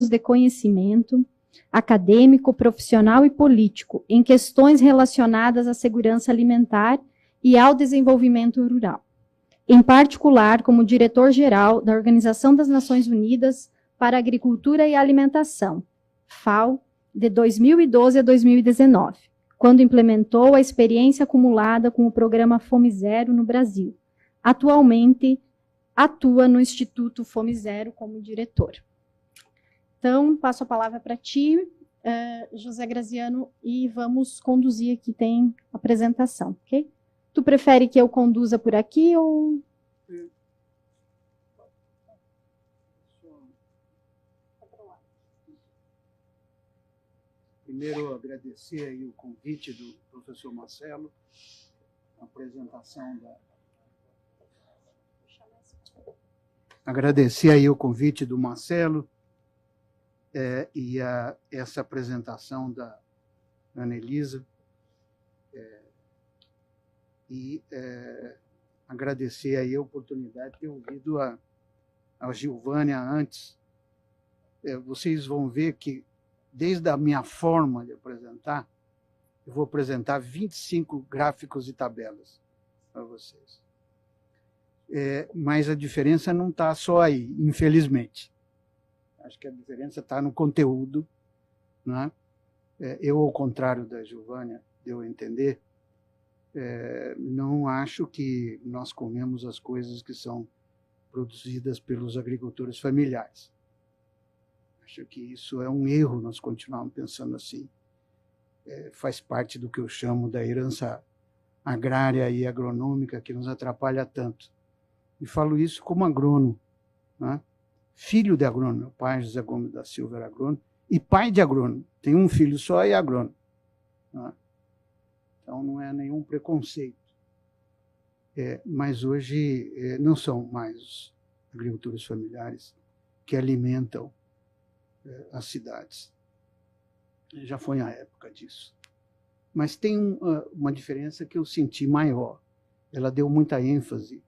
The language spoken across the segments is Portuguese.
de conhecimento acadêmico, profissional e político em questões relacionadas à segurança alimentar e ao desenvolvimento rural. Em particular, como diretor-geral da Organização das Nações Unidas para a Agricultura e Alimentação, FAO, de 2012 a 2019, quando implementou a experiência acumulada com o programa Fome Zero no Brasil. Atualmente, atua no Instituto Fome Zero como diretor. Então, passo a palavra para ti, José Graziano, e vamos conduzir aqui, tem apresentação, ok? Tu prefere que eu conduza por aqui ou... Primeiro, agradecer aí o convite do professor Marcelo, a apresentação da... Agradecer aí o convite do Marcelo e essa apresentação da Ana Elisa. Agradecer aí a oportunidade de ter ouvido a Gilvânia antes. Vocês vão ver que, desde a minha forma de apresentar, eu vou apresentar 25 gráficos e tabelas para vocês. Mas a diferença não está só aí, infelizmente. Acho que a diferença está no conteúdo, né? Eu, ao contrário da Gilvânia, deu a entender, não acho que nós comemos as coisas que são produzidas pelos agricultores familiares. Acho que isso é um erro, nós continuarmos pensando assim. Faz parte do que eu chamo da herança agrária e agronômica que nos atrapalha tanto. E falo isso como agrônomo, né? Filho de agrônomo. Meu pai, José Gomes da Silva, era agrônomo, e pai de agrônomo. Tem um filho só e é agrônomo, né? Então, não é nenhum preconceito. Mas hoje não são mais os agricultores familiares que alimentam as cidades. Já foi a época disso. Mas tem uma diferença que eu senti maior. Ela deu muita ênfase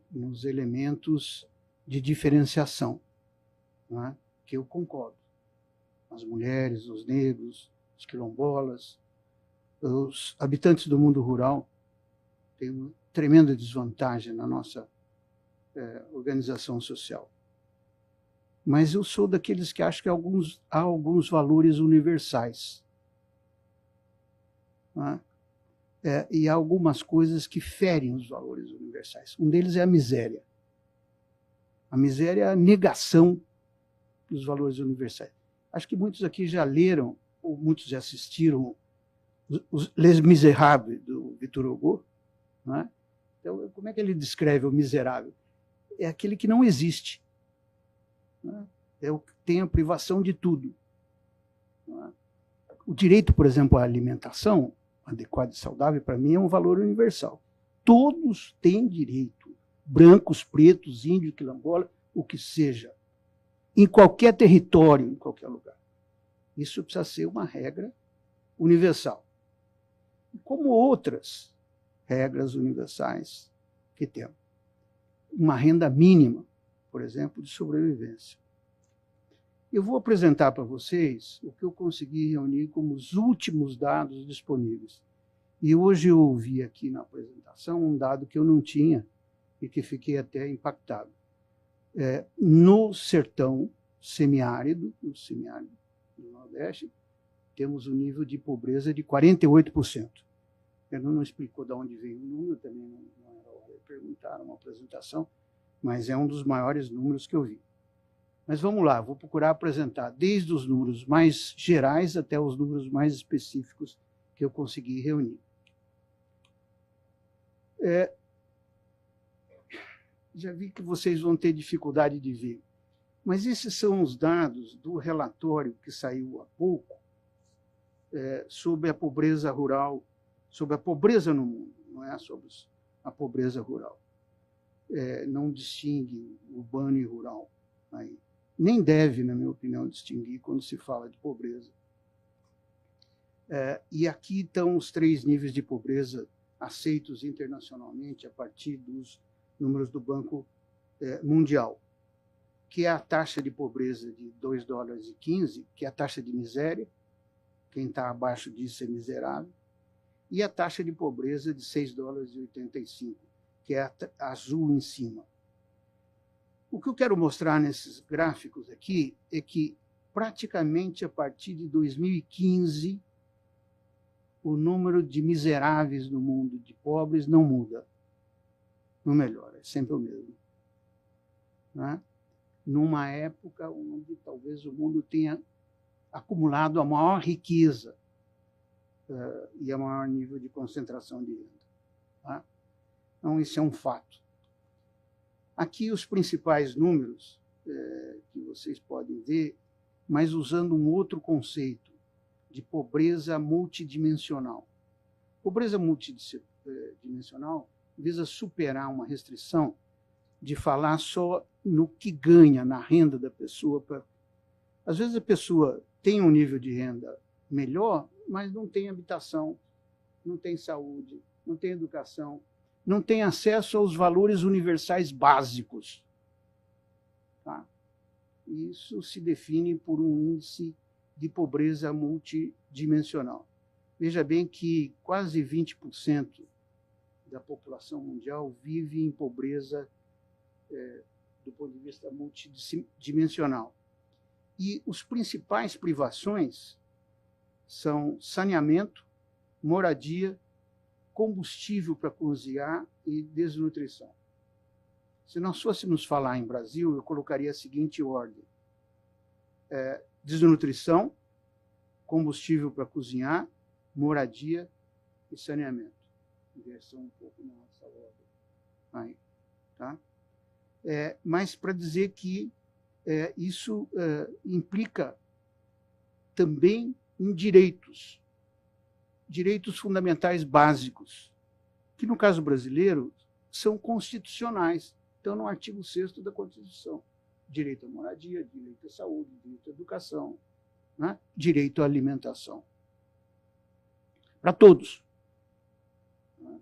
nos elementos de diferenciação, né, que eu concordo. As mulheres, os negros, os quilombolas, os habitantes do mundo rural têm uma tremenda desvantagem na nossa organização social. Mas eu sou daqueles que acham que há alguns valores universais, né? E há algumas coisas que ferem os valores universais. Um deles é a miséria. A miséria é a negação dos valores universais. Acho que muitos aqui já leram, ou muitos já assistiram, os Les Misérables, do Victor Hugo, né? Então, como é que ele descreve o miserável? É aquele que não existe, né? É o que tem a privação de tudo, né? O direito, por exemplo, à alimentação adequada e saudável, para mim, é um valor universal. Todos têm direito, brancos, pretos, índios, quilombola, o que seja, em qualquer território, em qualquer lugar. Isso precisa ser uma regra universal. Como outras regras universais que temos. Uma renda mínima, por exemplo, de sobrevivência. Eu vou apresentar para vocês o que eu consegui reunir como os últimos dados disponíveis. E hoje eu ouvi aqui na apresentação um dado que eu não tinha e que fiquei até impactado. No sertão semiárido, no semiárido do Nordeste, temos um nível de pobreza de 48%. Ele não explicou de onde veio o número, também não era hora de perguntar uma apresentação, mas é um dos maiores números que eu vi. Mas vamos lá, vou procurar apresentar desde os números mais gerais até os números mais específicos que eu consegui reunir. Já vi que vocês vão ter dificuldade de ver, mas esses são os dados do relatório que saiu há pouco sobre a pobreza rural, sobre a pobreza no mundo, não é sobre a pobreza rural. Não distingue urbano e rural aí. Nem deve, na minha opinião, distinguir quando se fala de pobreza. E aqui estão os 3 níveis de pobreza aceitos internacionalmente a partir dos números do Banco Mundial. que é a taxa de pobreza de $2,15, que é a taxa de miséria, quem está abaixo disso é miserável, e a taxa de pobreza de $6,85, que é a azul em cima. O que eu quero mostrar nesses gráficos aqui é que, praticamente a partir de 2015, o número de miseráveis no mundo, de pobres, não muda, não melhora, é sempre o mesmo. Né? Numa época onde talvez o mundo tenha acumulado a maior riqueza e a maior nível de concentração de renda. Tá? Então, isso é um fato. Aqui os principais números que vocês podem ver, mas usando um outro conceito de pobreza multidimensional. Pobreza multidimensional visa superar uma restrição de falar só no que ganha, na renda da pessoa. Às vezes a pessoa tem um nível de renda melhor, mas não tem habitação, não tem saúde, não tem educação, não tem acesso aos valores universais básicos. Tá? Isso se define por um índice de pobreza multidimensional. Veja bem que quase 20% da população mundial vive em pobreza do ponto de vista multidimensional. E os principais privações são saneamento, moradia, combustível para cozinhar e desnutrição. Se nós fôssemos falar em Brasil, eu colocaria a seguinte ordem: desnutrição, combustível para cozinhar, moradia e saneamento. Inversão um pouco na nossa ordem. Aí, tá? Mas para dizer que isso implica também em direitos fundamentais básicos, que no caso brasileiro são constitucionais, estão no artigo 6º da Constituição. Direito à moradia, direito à saúde, direito à educação, né? Direito à alimentação. Para todos. Né?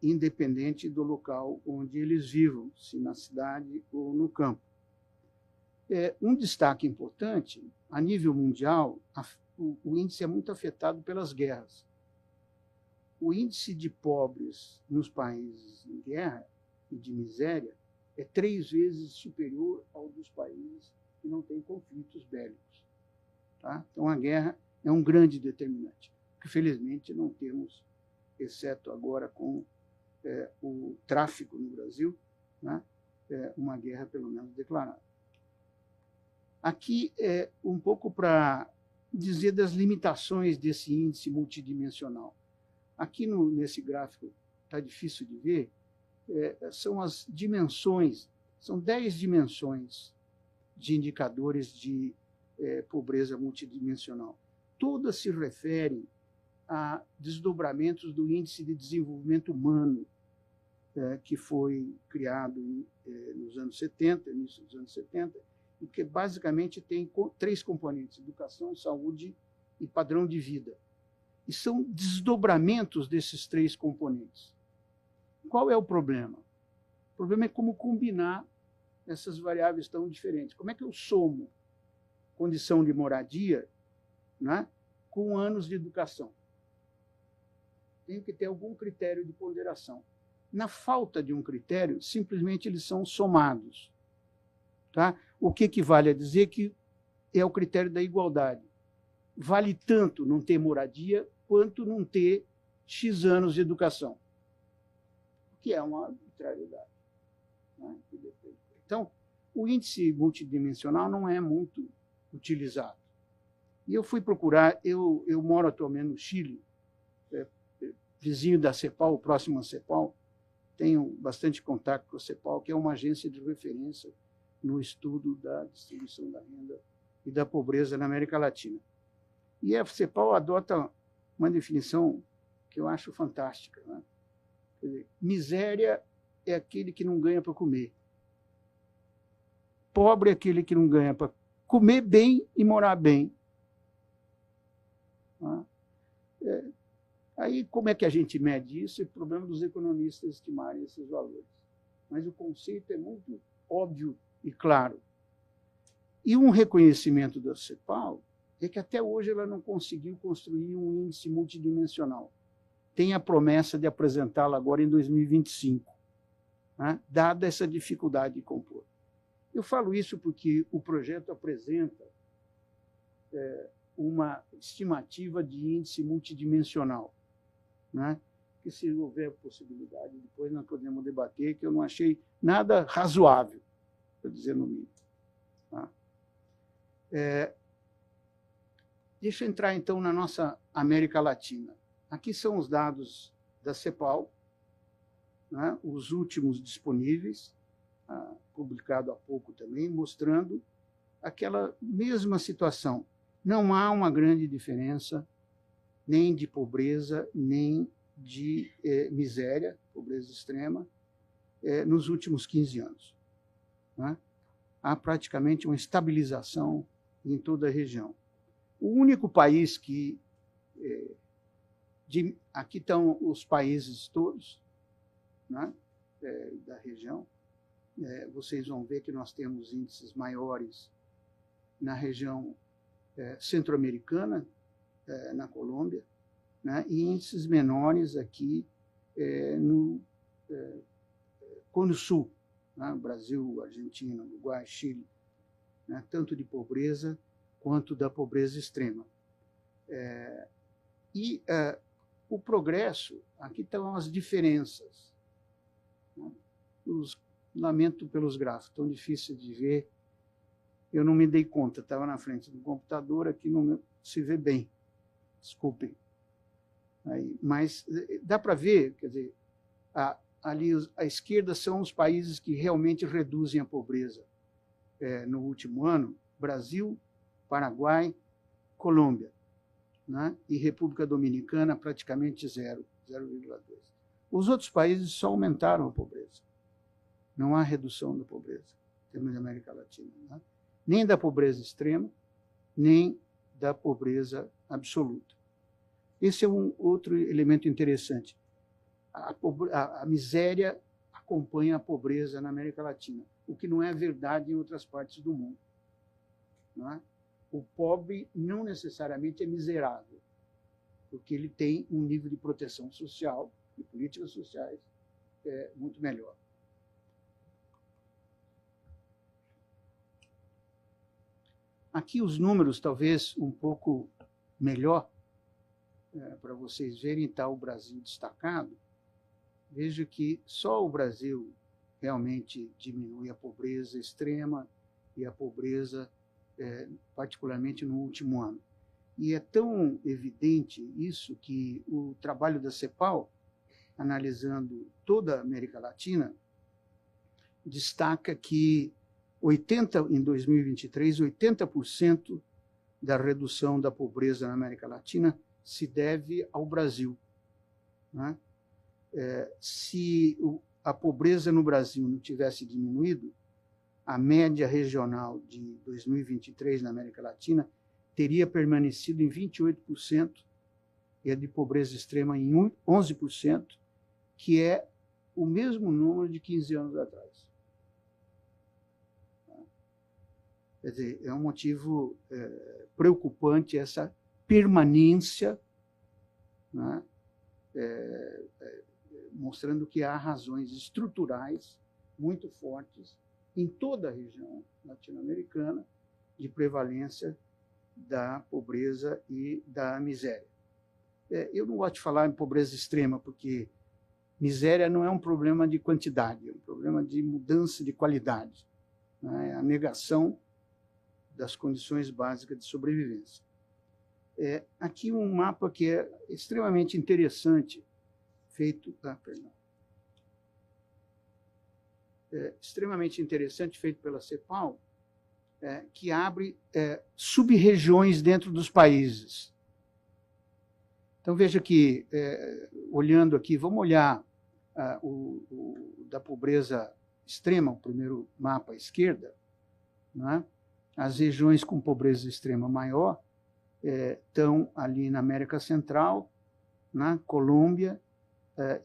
Independente do local onde eles vivam, se na cidade ou no campo. Um destaque importante, a nível mundial, o índice é muito afetado pelas guerras. O índice de pobres nos países em guerra e de miséria é 3 vezes superior ao dos países que não têm conflitos bélicos. Tá? Então, a guerra é um grande determinante, que felizmente não temos, exceto agora com o tráfico no Brasil, né? Uma guerra pelo menos declarada. Aqui é um pouco para dizer das limitações desse índice multidimensional. Aqui nesse gráfico, está difícil de ver, são as dimensões, são 10 dimensões de indicadores de pobreza multidimensional. Todas se referem a desdobramentos do Índice de Desenvolvimento Humano, que foi criado nos anos 70, início dos anos 70, e que basicamente tem 3 componentes: educação, saúde e padrão de vida. E são desdobramentos desses 3 componentes. Qual é o problema? O problema é como combinar essas variáveis tão diferentes. Como é que eu somo condição de moradia, né, com anos de educação? Tenho que ter algum critério de ponderação. Na falta de um critério, simplesmente eles são somados. Tá? O que equivale a dizer que é o critério da igualdade. Vale tanto não ter moradia quanto não ter X anos de educação, que é uma arbitrariedade. Né? Então, o índice multidimensional não é muito utilizado. E eu fui procurar, eu moro atualmente no Chile, vizinho da CEPAL, próximo à CEPAL, tenho bastante contato com a CEPAL, que é uma agência de referência no estudo da distribuição da renda e da pobreza na América Latina. E a CEPAL adota uma definição que eu acho fantástica. Né? Quer dizer, miséria é aquele que não ganha para comer. Pobre é aquele que não ganha para comer bem e morar bem. Né? Aí, como é que a gente mede isso? É o problema dos economistas estimarem esses valores. Mas o conceito é muito óbvio e claro. E um reconhecimento da CEPAL é que até hoje ela não conseguiu construir um índice multidimensional. Tem a promessa de apresentá-la agora em 2025, né, dada essa dificuldade de compor. Eu falo isso porque o projeto apresenta uma estimativa de índice multidimensional, né, que, se houver possibilidade, depois nós podemos debater, que eu não achei nada razoável, para dizer no mínimo. Tá? Deixa eu entrar, então, na nossa América Latina. Aqui são os dados da CEPAL, né, os últimos disponíveis, publicado há pouco também, mostrando aquela mesma situação. Não há uma grande diferença, nem de pobreza, nem de miséria, pobreza extrema, nos últimos 15 anos. Né? Há praticamente uma estabilização em toda a região. O único país que... aqui estão os países todos, né, da região. Vocês vão ver que nós temos índices maiores na região centro-americana, na Colômbia, né, e índices menores aqui no Cone Sul, né, Brasil, Argentina, Uruguai, Chile, né, tanto de pobreza quanto da pobreza extrema. O progresso, aqui estão as diferenças. Né, lamento pelos gráficos, tão difícil de ver. Eu não me dei conta, estava na frente do computador, aqui não se vê bem. Desculpem. Mas dá para ver, quer dizer, ali à esquerda são os países que realmente reduzem a pobreza no último ano: Brasil, Paraguai, Colômbia, né? E República Dominicana praticamente 0,2. Os outros países só aumentaram a pobreza. Não há redução da pobreza, em termos de América Latina, né? Nem da pobreza extrema, nem da pobreza absoluta. Esse é um outro elemento interessante. A miséria acompanha a pobreza na América Latina, o que não é verdade em outras partes do mundo. Não é? O pobre não necessariamente é miserável, porque ele tem um nível de proteção social e políticas sociais muito melhor. Aqui os números, talvez um pouco melhor, para vocês verem, está o Brasil destacado. Veja que só o Brasil realmente diminui a pobreza extrema e a pobreza, particularmente no último ano. E é tão evidente isso que o trabalho da CEPAL, analisando toda a América Latina, destaca que em 2023, 80% da redução da pobreza na América Latina se deve ao Brasil. Né? Se a pobreza no Brasil não tivesse diminuído, a média regional de 2023 na América Latina teria permanecido em 28% e a de pobreza extrema em 11%, que é o mesmo número de 15 anos atrás. Quer dizer, é um motivo preocupante essa permanência, né, mostrando que há razões estruturais muito fortes em toda a região latino-americana de prevalência da pobreza e da miséria. Eu não gosto de falar em pobreza extrema, porque miséria não é um problema de quantidade, é um problema de mudança de qualidade, né? É a negação das condições básicas de sobrevivência. Aqui um mapa que é extremamente interessante, feito pela CEPAL, que abre sub-regiões dentro dos países. Então, veja que, olhando aqui, vamos olhar da pobreza extrema, o primeiro mapa à esquerda, né? As regiões com pobreza extrema maior estão ali na América Central, na Colômbia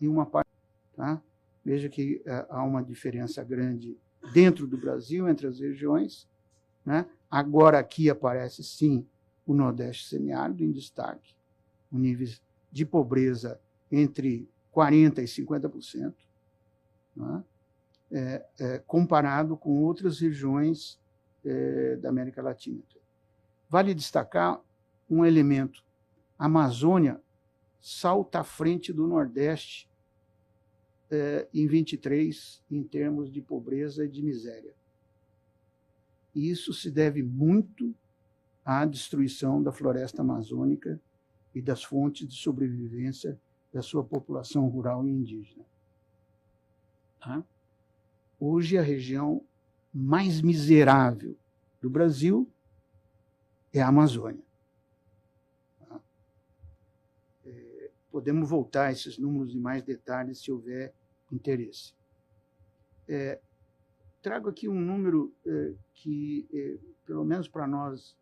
e uma parte. Tá? Veja que há uma diferença grande dentro do Brasil, entre as regiões, né? Agora aqui aparece, sim, o Nordeste semiárido em destaque, com níveis de pobreza entre 40% e 50%, né? Comparado com outras regiões da América Latina. Vale destacar um elemento. A Amazônia salta à frente do Nordeste em 23, em termos de pobreza e de miséria. E isso se deve muito à destruição da floresta amazônica e das fontes de sobrevivência da sua população rural e indígena. Tá? Hoje, a região mais miserável do Brasil é a Amazônia. Tá? Podemos voltar a esses números em mais detalhes se houver interesse. Trago aqui um número que, pelo menos para nós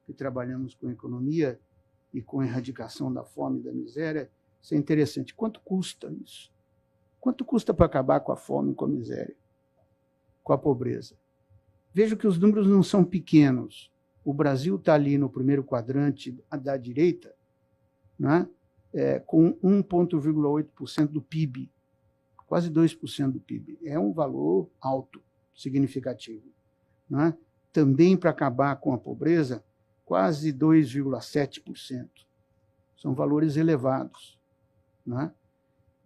que trabalhamos com economia e com a erradicação da fome e da miséria, isso é interessante. Quanto custa isso? Quanto custa para acabar com a fome e com a miséria, com a pobreza? Vejo que os números não são pequenos. O Brasil está ali no primeiro quadrante da direita, né, com 1,8% do PIB, quase 2% do PIB. É um valor alto, significativo. Né? Também, para acabar com a pobreza, quase 2,7%. São valores elevados. Né?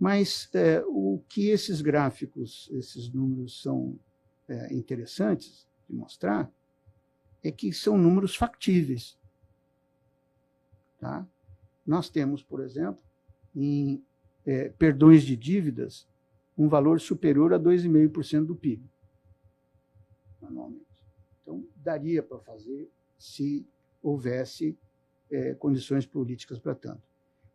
Mas o que esses gráficos, esses números são interessantes de mostrar, é que são números factíveis. Tá? Nós temos, por exemplo, em perdões de dívidas, um valor superior a 2,5% do PIB, anualmente. Então, daria para fazer se houvesse condições políticas para tanto.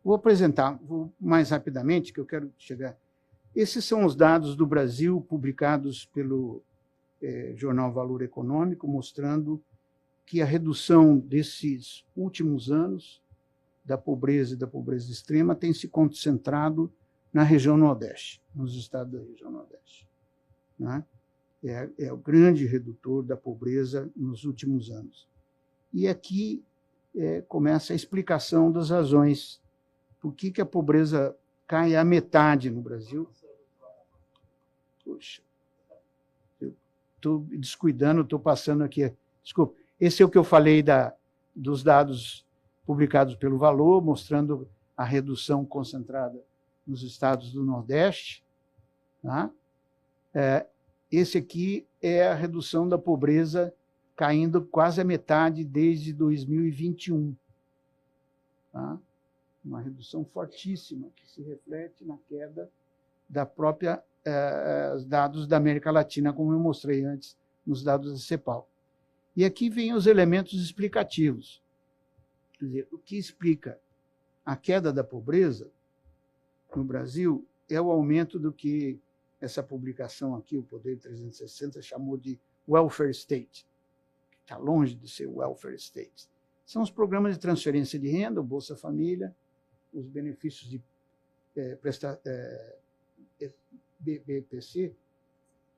Vou apresentar mais rapidamente, que eu quero chegar. Esses são os dados do Brasil publicados pelo jornal Valor Econômico, mostrando que a redução desses últimos anos da pobreza e da pobreza extrema tem se concentrado na região Nordeste, nos estados da região Nordeste. Né? É o grande redutor da pobreza nos últimos anos. E aqui começa a explicação das razões. Por que a pobreza cai à metade no Brasil? Poxa, eu estou descuidando, estou passando aqui. Desculpa, esse é o que eu falei dos dados publicados pelo Valor, mostrando a redução concentrada nos estados do Nordeste. Tá? Esse aqui é a redução da pobreza caindo quase a metade desde 2021. Tá? Uma redução fortíssima, que se reflete na queda da própria dados da América Latina, como eu mostrei antes nos dados da CEPAL. E aqui vêm os elementos explicativos. Quer dizer, o que explica a queda da pobreza no Brasil é o aumento do que essa publicação aqui, o Poder 360, chamou de welfare state, que está longe de ser welfare state. São os programas de transferência de renda, o Bolsa Família, os benefícios de BPC,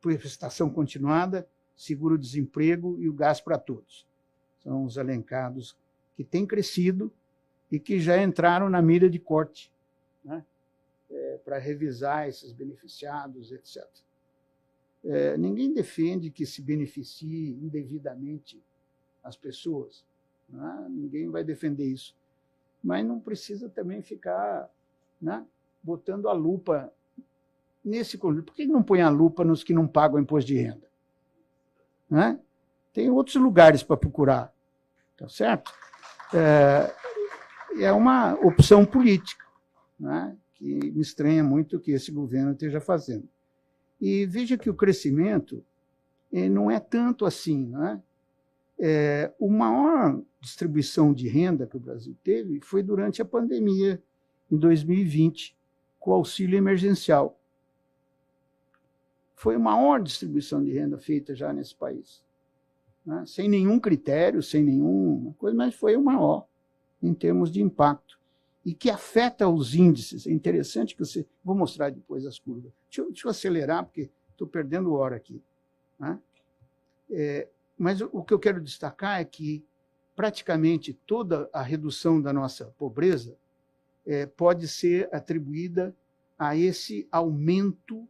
prestação continuada, seguro-desemprego e o gás para todos. São os elencados que têm crescido e que já entraram na mira de corte, né? Para revisar esses beneficiados, etc. Ninguém defende que se beneficie indevidamente as pessoas. Né? Ninguém vai defender isso. Mas não precisa também ficar, né, botando a lupa nesse conjunto. Por que não põe a lupa nos que não pagam imposto de renda? Né? Tem outros lugares para procurar. Tá certo? É uma opção política, né, que me estranha muito que esse governo esteja fazendo. E veja que o crescimento não é tanto assim. Né? A maior distribuição de renda que o Brasil teve foi durante a pandemia, em 2020, com o auxílio emergencial. Foi a maior distribuição de renda feita já nesse país. Né? Sem nenhum critério, sem nenhuma coisa, mas foi o maior em termos de impacto. E que afeta os índices. É interessante que você... Vou mostrar depois as curvas. Deixa eu acelerar, porque estou perdendo hora aqui. né? Mas o que eu quero destacar é que praticamente toda a redução da nossa pobreza pode ser atribuída a esse aumento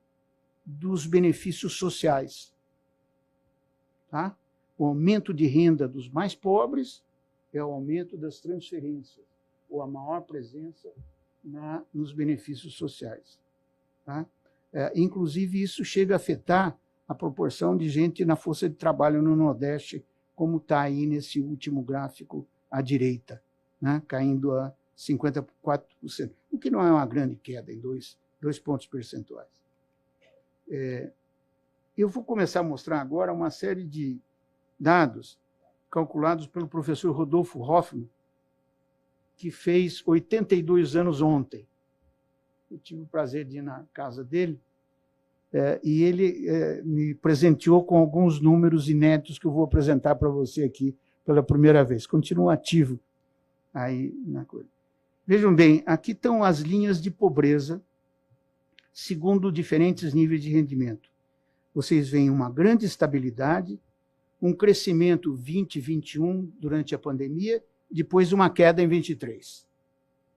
dos benefícios sociais. Tá? O aumento de renda dos mais pobres é o aumento das transferências, ou a maior presença nos benefícios sociais. Tá? Inclusive, isso chega a afetar a proporção de gente na força de trabalho no Nordeste, como está aí nesse último gráfico à direita, né? Caindo a 54%, o que não é uma grande queda, em 2 pontos percentuais. Eu vou começar a mostrar agora uma série de dados calculados pelo professor Rodolfo Hoffmann, que fez 82 anos ontem. Eu tive o prazer de ir na casa dele, e ele me presenteou com alguns números inéditos que eu vou apresentar para você aqui pela primeira vez. Continua ativo aí na coisa. Vejam bem, aqui estão as linhas de pobreza, segundo diferentes níveis de rendimento. Vocês veem uma grande estabilidade, um crescimento 20, 21 durante a pandemia, depois uma queda em 23.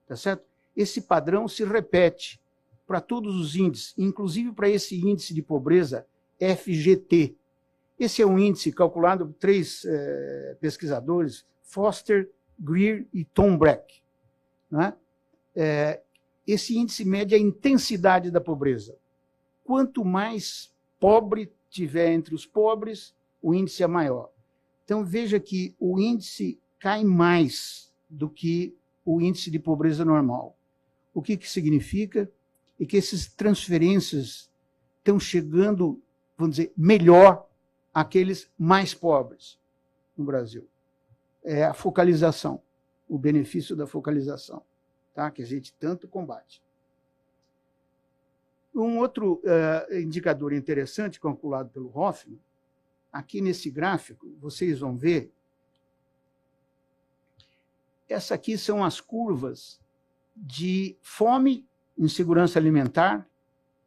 Tá certo? Esse padrão se repete para todos os índices, inclusive para esse índice de pobreza FGT. Esse é um índice calculado por 3 pesquisadores, Foster, Greer e Tom Breck. Né? Esse índice mede a intensidade da pobreza. Quanto mais pobre tiver entre os pobres, o índice é maior. Então, veja que o índice cai mais do que o índice de pobreza normal. O que significa? É que essas transferências estão chegando, vamos dizer, melhor àqueles mais pobres no Brasil. É a focalização, o benefício da focalização, tá? Que a gente tanto combate. Um outro indicador interessante, calculado pelo Hoffmann, aqui nesse gráfico, vocês vão ver, essa aqui são as curvas de fome, insegurança alimentar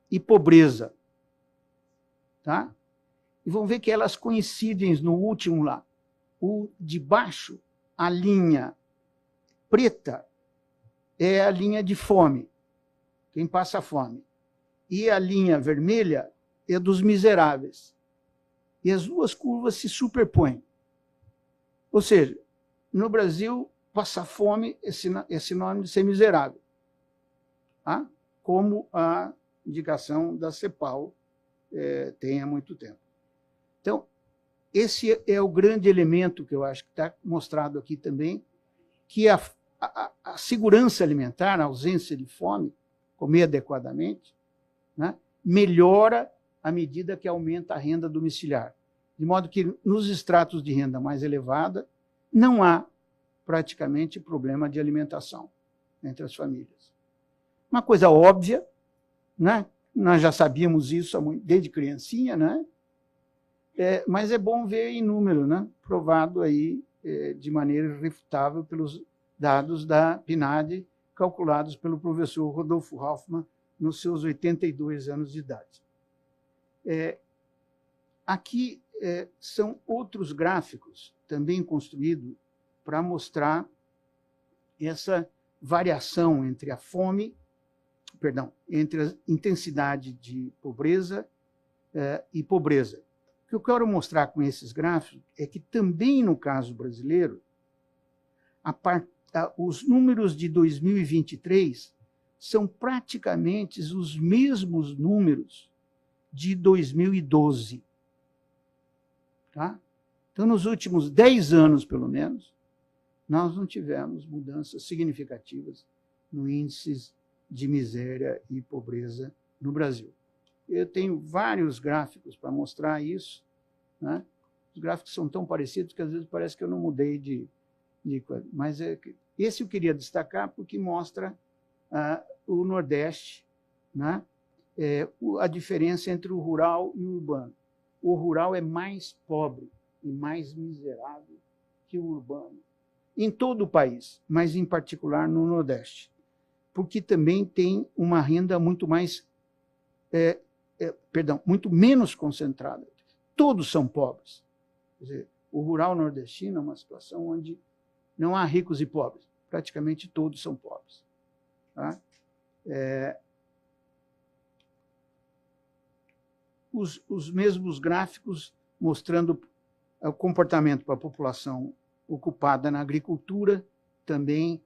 e pobreza. Tá? E vão ver que elas coincidem no último lá. O de baixo, a linha preta, é a linha de fome, quem passa fome. E a linha vermelha é dos miseráveis. E as duas curvas se superpõem. Ou seja, no Brasil, passar fome é sinônimo de ser miserável. Tá? Como a indicação da CEPAL tem há muito tempo. Então, esse é o grande elemento que eu acho que está mostrado aqui também, que a segurança alimentar, a ausência de fome, comer adequadamente, né, melhora à medida que aumenta a renda domiciliar. De modo que, nos estratos de renda mais elevada, não há praticamente problema de alimentação entre as famílias. Uma coisa óbvia, né? Nós já sabíamos isso desde criancinha, né? Mas é bom ver em número, né? Provado aí de maneira irrefutável pelos dados da PNAD, calculados pelo professor Rodolfo Hoffmann nos seus 82 anos de idade. Aqui são outros gráficos, também construídos para mostrar essa variação entre a fome, entre a intensidade de pobreza e pobreza. O que eu quero mostrar com esses gráficos é que também no caso brasileiro, os números de 2023 são praticamente os mesmos números de 2012. Tá? Então, nos últimos 10 anos, pelo menos, nós não tivemos mudanças significativas no índice de miséria e pobreza no Brasil. Eu tenho vários gráficos para mostrar isso, né? Os gráficos são tão parecidos que às vezes parece que eu não mudei de coisa. Mas esse eu queria destacar porque mostra o Nordeste, né? A diferença entre o rural e o urbano. O rural é mais pobre e mais miserável que o urbano, em todo o país, mas em particular no Nordeste, porque também tem uma renda muito mais, muito menos concentrada. todos são pobres. Quer dizer, o rural nordestino é uma situação onde não há ricos e pobres. Praticamente todos são pobres. Tá? Os mesmos gráficos mostrando o comportamento para a população ocupada na agricultura, também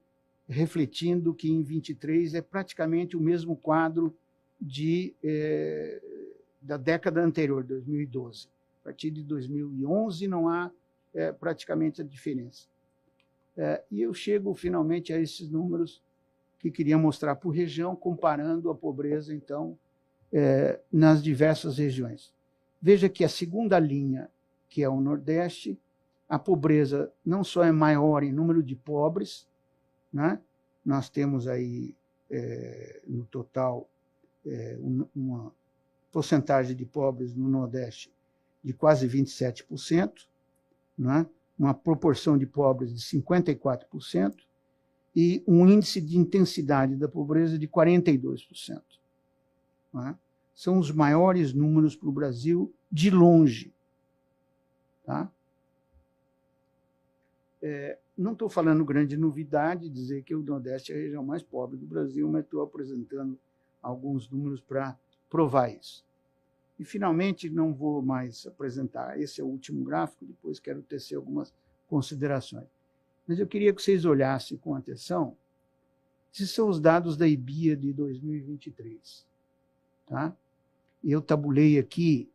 refletindo que em 23 é praticamente o mesmo quadro da década anterior, 2012. A partir de 2011 não há praticamente a diferença. E eu chego finalmente a esses números que queria mostrar por região, comparando a pobreza, então, nas diversas regiões. Veja que a segunda linha, que é o Nordeste, a pobreza não só é maior em número de pobres, né? Nós temos aí, no total, uma porcentagem de pobres no Nordeste de quase 27%, né? Uma proporção de pobres de 54%, e um índice de intensidade da pobreza de 42%. Né? São os maiores números para o Brasil, de longe. Tá? Não estou falando grande novidade, dizer que o Nordeste é a região mais pobre do Brasil, mas estou apresentando alguns números para provar isso. E, finalmente, não vou mais apresentar, esse é o último gráfico, depois quero tecer algumas considerações. Mas eu queria que vocês olhassem com atenção. Esses são os dados da IBIA de 2023. Tá? Eu tabulei aqui,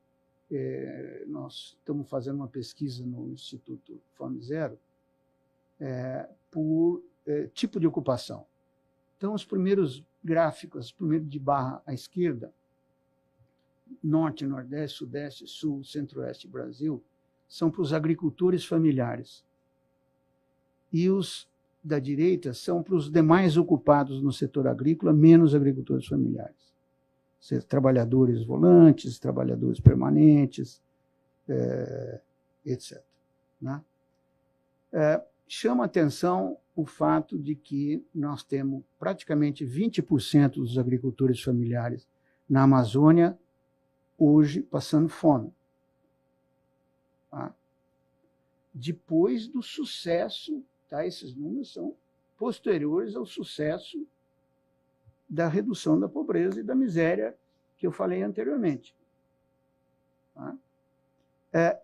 nós estamos fazendo uma pesquisa no Instituto Fome Zero, por tipo de ocupação. Então, os primeiros gráficos, primeiro de barra à esquerda, Norte, Nordeste, Sudeste, Sul, Centro-Oeste Brasil, são para os agricultores familiares. E os da direita são para os demais ocupados no setor agrícola, menos agricultores familiares. Trabalhadores volantes, trabalhadores permanentes, etc. Né? Chama a atenção o fato de que nós temos praticamente 20% dos agricultores familiares na Amazônia hoje passando fome. Tá? Depois do sucesso, tá? Esses números são posteriores ao sucesso da redução da pobreza e da miséria que eu falei anteriormente. Tá?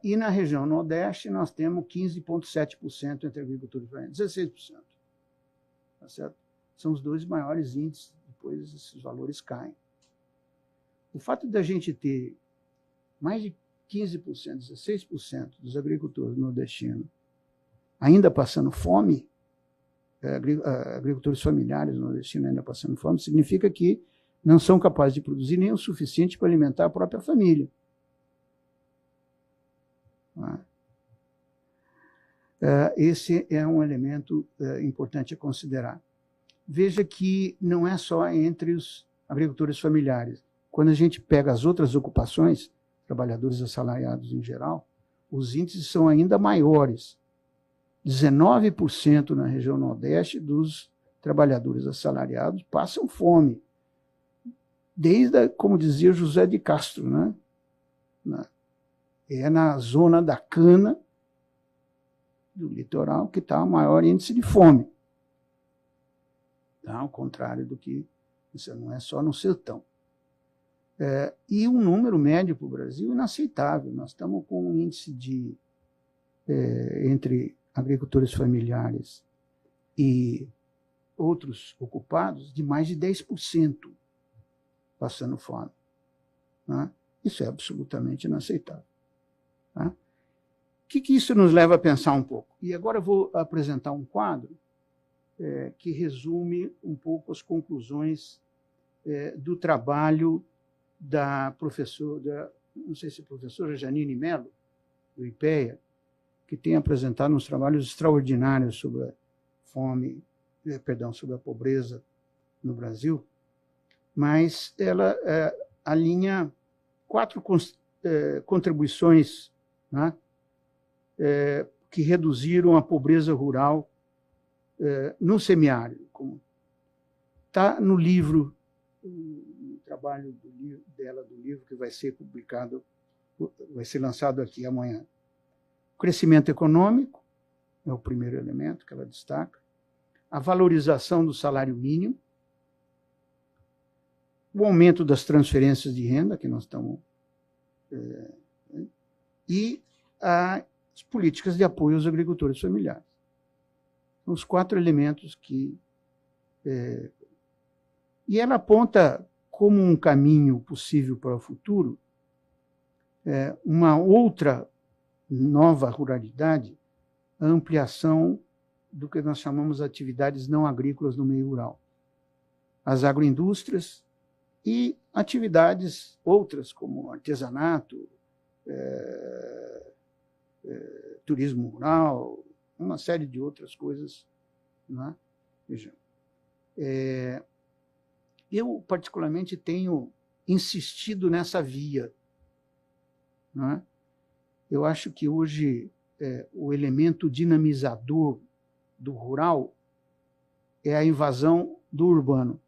E na região Nordeste, nós temos 15,7% entre agricultores e 16%. Tá certo? São os dois maiores índices, depois esses valores caem. O fato de a gente ter mais de 15%, 16% dos agricultores nordestinos ainda passando fome, agricultores familiares nordestinos ainda passando fome, significa que não são capazes de produzir nem o suficiente para alimentar a própria família. Esse é um elemento importante a considerar. Veja que não é só entre os agricultores familiares. Quando a gente pega as outras ocupações, trabalhadores assalariados em geral, os índices são ainda maiores. 19% na região Nordeste dos trabalhadores assalariados passam fome. Desde, como dizia José de Castro, né? É na zona da cana do litoral que está o maior índice de fome. Tá? Ao contrário do que isso não é só no sertão. E um número médio para o Brasil inaceitável. Nós estamos com um índice de, entre agricultores familiares e outros ocupados, de mais de 10% passando fome. Tá? Isso é absolutamente inaceitável. Tá? O que isso nos leva a pensar um pouco? E agora eu vou apresentar um quadro que resume um pouco as conclusões do trabalho da professora, não sei se é a professora Janine Mello, do IPEA, que tem apresentado uns trabalhos extraordinários sobre a fome, sobre a pobreza no Brasil, mas ela alinha 4 contribuições, né, que reduziram a pobreza rural no semiárido. Está no livro, no trabalho do livro que vai ser publicado vai ser lançado aqui amanhã. O crescimento econômico é o primeiro elemento que ela destaca. A valorização do salário mínimo. O aumento das transferências de renda, que nós estamos... e as políticas de apoio aos agricultores familiares. São os 4 elementos que... e ela aponta como um caminho possível para o futuro uma outra nova ruralidade, a ampliação do que nós chamamos de atividades não agrícolas no meio rural. As agroindústrias e atividades outras, como artesanato, turismo rural, uma série de outras coisas. Não é? Vejam. Eu, particularmente, tenho insistido nessa via. Não é? Eu acho que hoje o elemento dinamizador do rural é a invasão do urbano.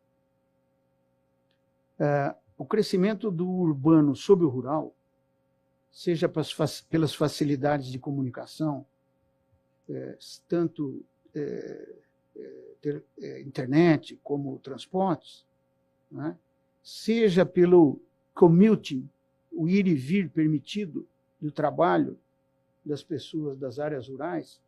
O crescimento do urbano sobre o rural, seja pelas facilidades de comunicação, tanto internet como transportes, né? Seja pelo commuting, o ir e vir permitido do trabalho das pessoas das áreas rurais,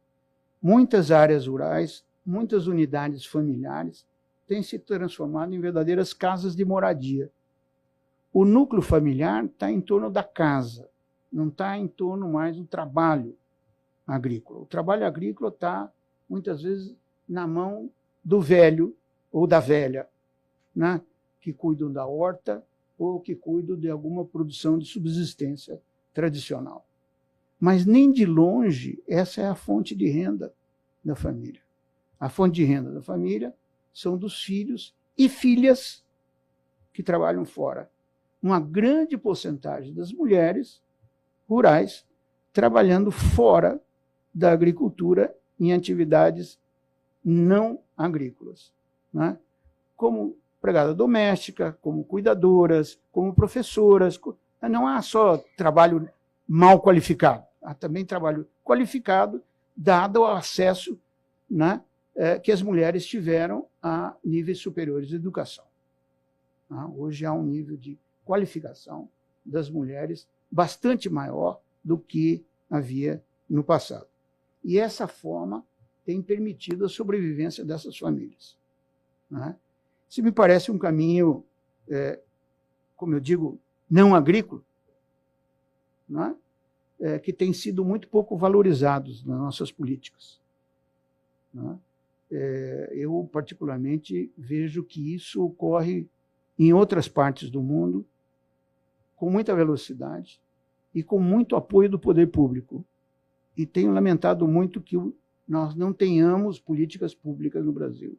muitas áreas rurais, muitas unidades familiares têm se transformado em verdadeiras casas de moradia. O núcleo familiar está em torno da casa, não está em torno mais do trabalho agrícola. O trabalho agrícola está, muitas vezes, na mão do velho ou da velha, né? Que cuidam da horta ou que cuidam de alguma produção de subsistência tradicional. Mas nem de longe essa é a fonte de renda da família. A fonte de renda da família são dos filhos e filhas que trabalham fora. Uma grande porcentagem das mulheres rurais trabalhando fora da agricultura em atividades não agrícolas, né? Como empregada doméstica, como cuidadoras, como professoras. Não há só trabalho mal qualificado, há também trabalho qualificado, dado o acesso, né, que as mulheres tiveram a níveis superiores de educação. Hoje há um nível de qualificação das mulheres bastante maior do que havia no passado. E essa forma tem permitido a sobrevivência dessas famílias. Isso me parece um caminho, como eu digo, não agrícola, que tem sido muito pouco valorizado nas nossas políticas. Eu, particularmente, vejo que isso ocorre em outras partes do mundo com muita velocidade e com muito apoio do poder público. E tenho lamentado muito que nós não tenhamos políticas públicas no Brasil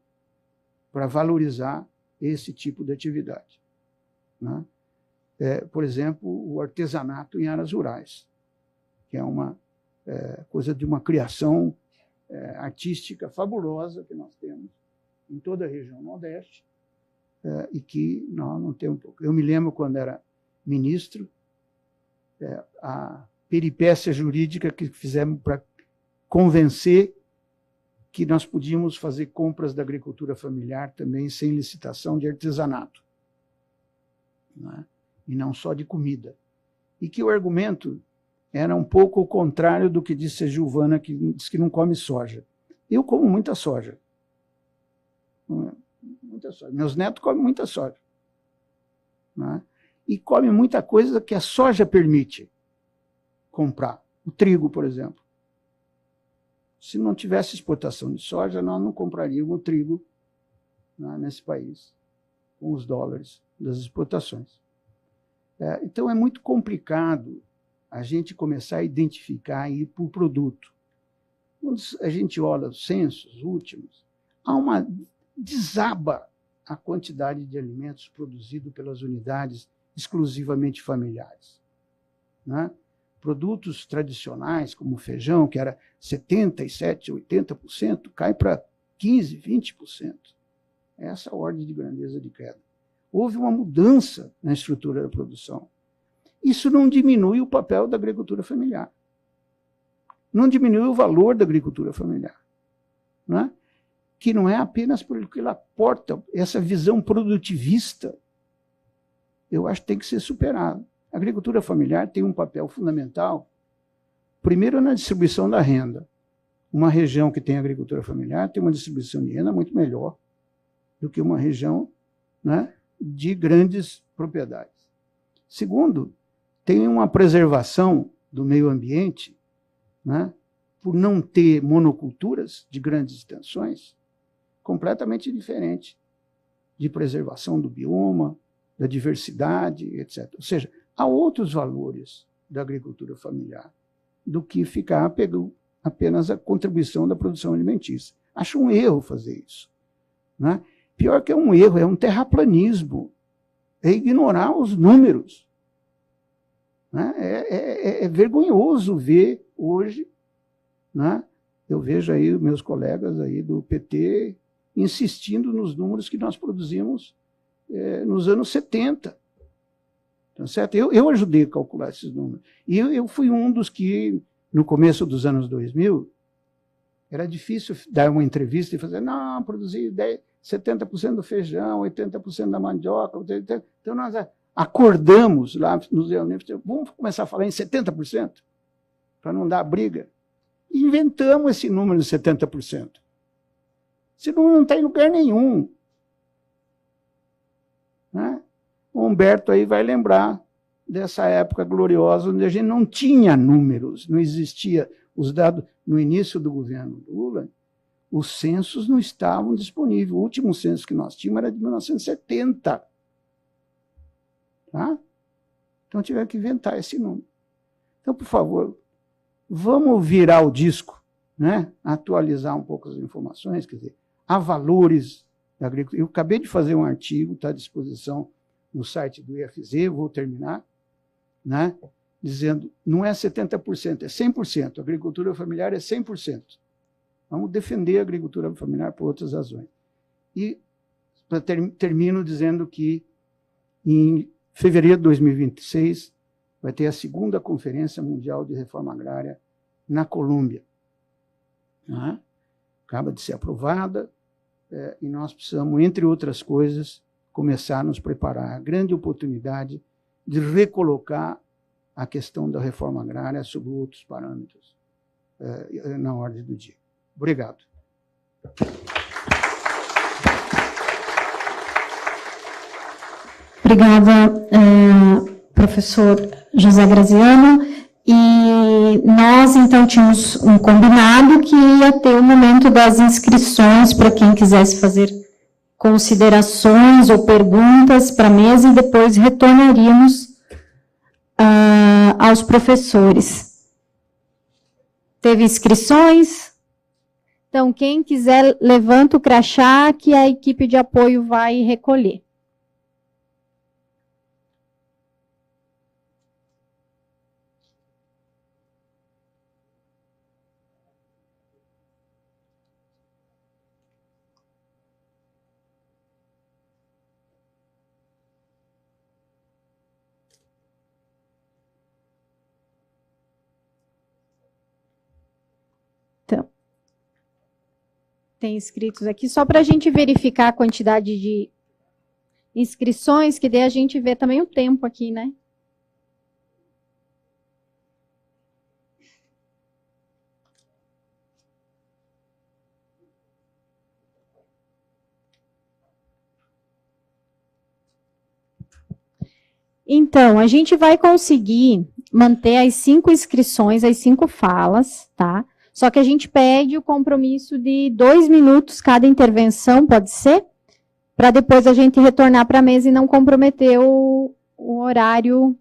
para valorizar esse tipo de atividade. Por exemplo, o artesanato em áreas rurais, que é uma coisa de uma criação artística fabulosa que nós temos em toda a região Nordeste e que nós não temos pouco. Eu me lembro quando era ministro, a peripécia jurídica que fizemos para convencer que nós podíamos fazer compras da agricultura familiar também sem licitação de artesanato, e não só de comida. E que o argumento era um pouco o contrário do que disse a Giovana, que diz que não come soja. Eu como muita soja. Muita soja. Meus netos comem muita soja. E comem muita coisa que a soja permite comprar. O trigo, por exemplo. Se não tivesse exportação de soja, nós não compraríamos o trigo nesse país, com os dólares das exportações. Então, é muito complicado a gente começar a identificar e ir por produto. Quando a gente olha os censos últimos, desaba a quantidade de alimentos produzidos pelas unidades exclusivamente familiares. Produtos tradicionais, como o feijão, que era 77%, 80%, cai para 15%, 20%. Essa ordem de grandeza de queda. Houve uma mudança na estrutura da produção. Isso não diminui o papel da agricultura familiar. Não diminui o valor da agricultura familiar. Né? Que não é apenas porque ela aporta essa visão produtivista, eu acho que tem que ser superada. A agricultura familiar tem um papel fundamental, primeiro na distribuição da renda. Uma região que tem agricultura familiar tem uma distribuição de renda muito melhor do que uma região, né, de grandes propriedades. Segundo, tem uma preservação do meio ambiente, né, por não ter monoculturas de grandes extensões, completamente diferente de preservação do bioma, da diversidade, etc. Ou seja, há outros valores da agricultura familiar do que ficar pegando apenas a contribuição da produção alimentícia. Acho um erro fazer isso. Né? Pior que é um erro, é um terraplanismo, é ignorar os números. Né? É vergonhoso ver hoje, né? Eu vejo aí meus colegas aí do PT insistindo nos números que nós produzimos nos anos 70. Tá certo? Eu ajudei a calcular esses números. E eu fui um dos que, no começo dos anos 2000, era difícil dar uma entrevista e fazer, não, produzi 70% do feijão, 80% da mandioca. Então, nós acordamos lá nos reuniões, vamos começar a falar em 70%, para não dar briga. E inventamos esse número de 70%. Esse número não está em lugar nenhum. Né? O Humberto aí vai lembrar dessa época gloriosa, onde a gente não tinha números, não existia os dados. No início do governo Lula, os censos não estavam disponíveis. O último censo que nós tínhamos era de 1970. Tá? Então tiveram que inventar esse número. Então, por favor, vamos virar o disco, né? Atualizar um pouco as informações, quer dizer, há valores da agricultura. Eu acabei de fazer um artigo, está à disposição no site do IFZ, vou terminar, né? Dizendo, não é 70%, é 100%. A agricultura familiar é 100%. Vamos defender a agricultura familiar por outras razões. E termino dizendo que em fevereiro de 2026 vai ter a segunda Conferência Mundial de Reforma Agrária na Colômbia. Né? Acaba de ser aprovada, e nós precisamos, entre outras coisas, começar a nos preparar. A grande oportunidade de recolocar a questão da reforma agrária sobre outros parâmetros na ordem do dia. Obrigado. Obrigada, professor José Graziano. E nós, então, tínhamos um combinado que ia ter o momento das inscrições para quem quisesse fazer considerações ou perguntas para a mesa e depois retornaríamos aos professores. Teve inscrições? Então, quem quiser, levanta o crachá que a equipe de apoio vai recolher. Então, tem inscritos aqui, só para a gente verificar a quantidade de inscrições, que daí a gente vê também o tempo aqui, né? Então, a gente vai conseguir manter as 5 inscrições, as 5 falas, tá? Só que a gente pede o compromisso de 2 minutos cada intervenção, pode ser? Para depois a gente retornar para a mesa e não comprometer o horário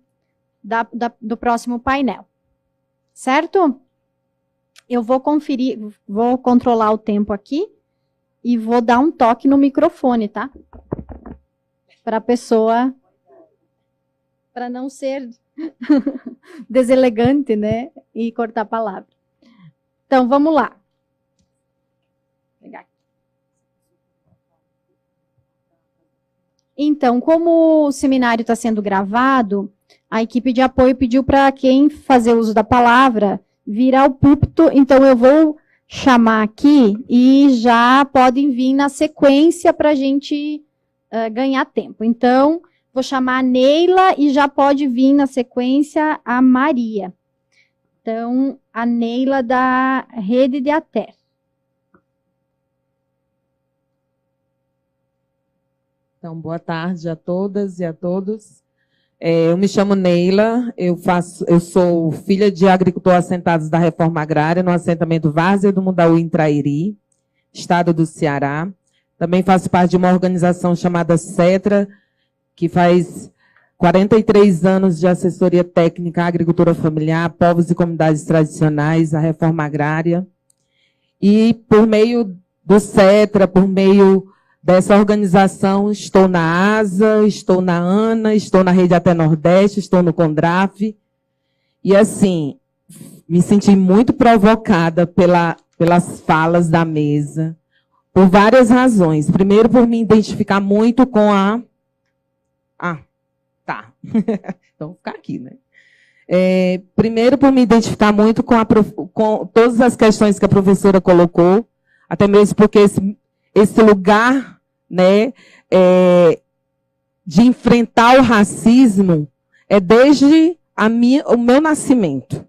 do próximo painel. Certo? Eu vou conferir, vou controlar o tempo aqui e vou dar um toque no microfone, tá? Para a pessoa, para não ser deselegante, né? E cortar a palavra. Então, vamos lá. Vou pegar aqui. Então, como o seminário está sendo gravado, a equipe de apoio pediu para quem fazer uso da palavra virar o púlpito, então eu vou chamar aqui e já podem vir na sequência para a gente ganhar tempo. Então, vou chamar a Neila e já pode vir na sequência a Maria. Então, a Neila da Rede de Ater. Então, boa tarde a todas e a todos. Eu me chamo Neila, eu sou filha de agricultores assentados da Reforma Agrária, no assentamento Várzea do Mundaú, em Trairi, estado do Ceará. Também faço parte de uma organização chamada CETRA, que faz 43 anos de assessoria técnica à agricultura familiar, povos e comunidades tradicionais, a Reforma Agrária. E por meio do CETRA, por meio dessa organização, estou na ASA, estou na ANA, estou na Rede Até Nordeste, estou no CONDRAF. E, assim, me senti muito provocada pelas falas da mesa, por várias razões. Primeiro, por me identificar muito com a... Tá. Então, vou ficar aqui, né? Primeiro, por me identificar muito com todas as questões que a professora colocou, até mesmo porque esse lugar, né, de enfrentar o racismo é desde o meu nascimento.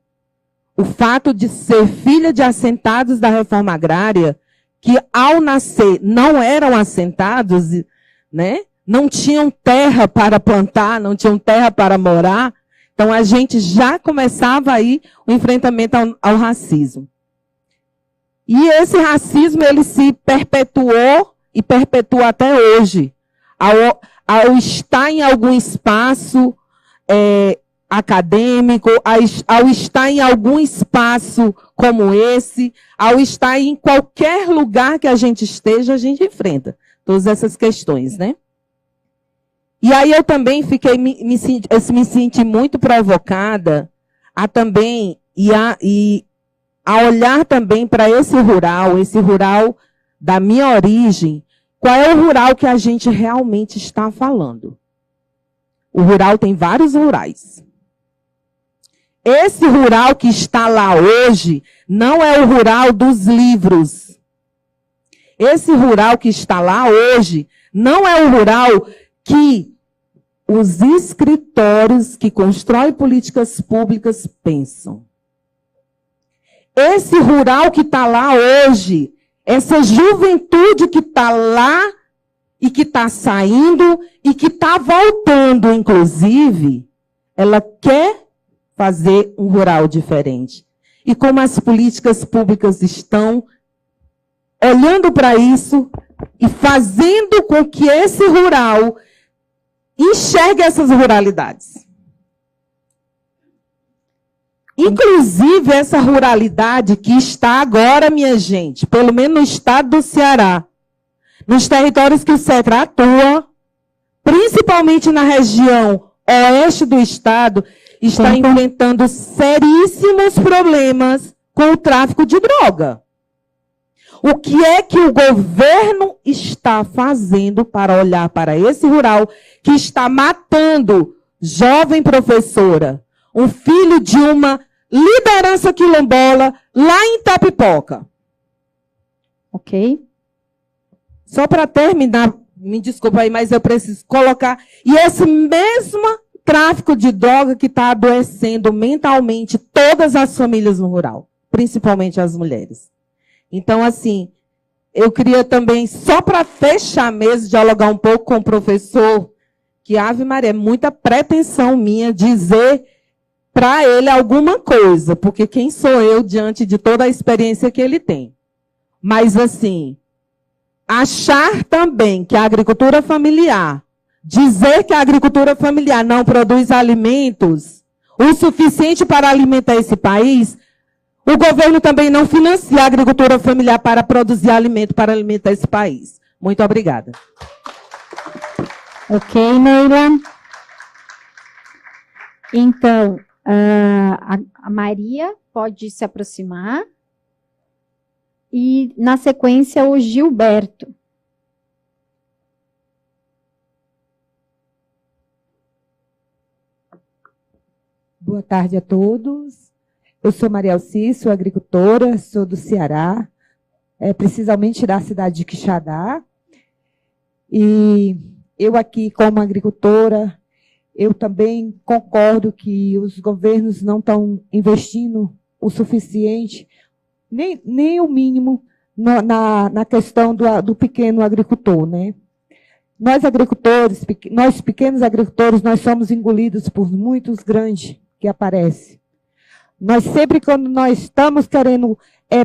O fato de ser filha de assentados da Reforma Agrária, que ao nascer não eram assentados, né, não tinham terra para plantar, não tinham terra para morar, então a gente já começava aí o enfrentamento ao racismo. E esse racismo, ele se perpetuou e perpetua até hoje. Ao estar em algum espaço acadêmico, ao estar em algum espaço como esse, ao estar em qualquer lugar que a gente esteja, a gente enfrenta todas essas questões, né? E aí eu também me senti muito provocada a também, a olhar também para esse rural da minha origem. Qual é o rural que a gente realmente está falando? O rural tem vários rurais. Esse rural que está lá hoje não é o rural dos livros. Esse rural que está lá hoje não é o rural que os escritórios que constroem políticas públicas pensam. Esse rural que está lá hoje, essa juventude que está lá e que está saindo e que está voltando, inclusive, ela quer fazer um rural diferente. E como as políticas públicas estão olhando para isso e fazendo com que esse rural enxergue essas ruralidades. Inclusive, essa ruralidade que está agora, minha gente, pelo menos no estado do Ceará, nos territórios que o CETRA atua, principalmente na região oeste do estado, está enfrentando seríssimos problemas com o tráfico de droga. O que é que o governo está fazendo para olhar para esse rural que está matando jovem professora, um filho de uma liderança quilombola lá em Itapipoca? Ok. Só para terminar, me desculpa aí, mas eu preciso colocar. E esse mesmo tráfico de droga que está adoecendo mentalmente todas as famílias no rural, principalmente as mulheres. Então, assim, eu queria também, só para fechar mesmo, dialogar um pouco com o professor, que Ave Maria, é muita pretensão minha dizer para ele alguma coisa, porque quem sou eu diante de toda a experiência que ele tem? Mas, assim, achar também que a agricultura familiar, dizer que a agricultura familiar não produz alimentos o suficiente para alimentar esse país, o governo também não financia a agricultura familiar para produzir alimento para alimentar esse país. Muito obrigada. Ok, Neila. Então, a Maria pode se aproximar. E, na sequência, o Gilberto. Boa tarde a todos. Eu sou Maria Alci, sou agricultora, sou do Ceará, precisamente da cidade de Quixadá. E eu aqui, como agricultora, eu também concordo que os governos não estão investindo o suficiente, nem o mínimo, na questão do pequeno agricultor, né? Nós agricultores, nós pequenos agricultores, nós somos engolidos por muitos grandes que aparecem. Nós sempre, quando nós estamos querendo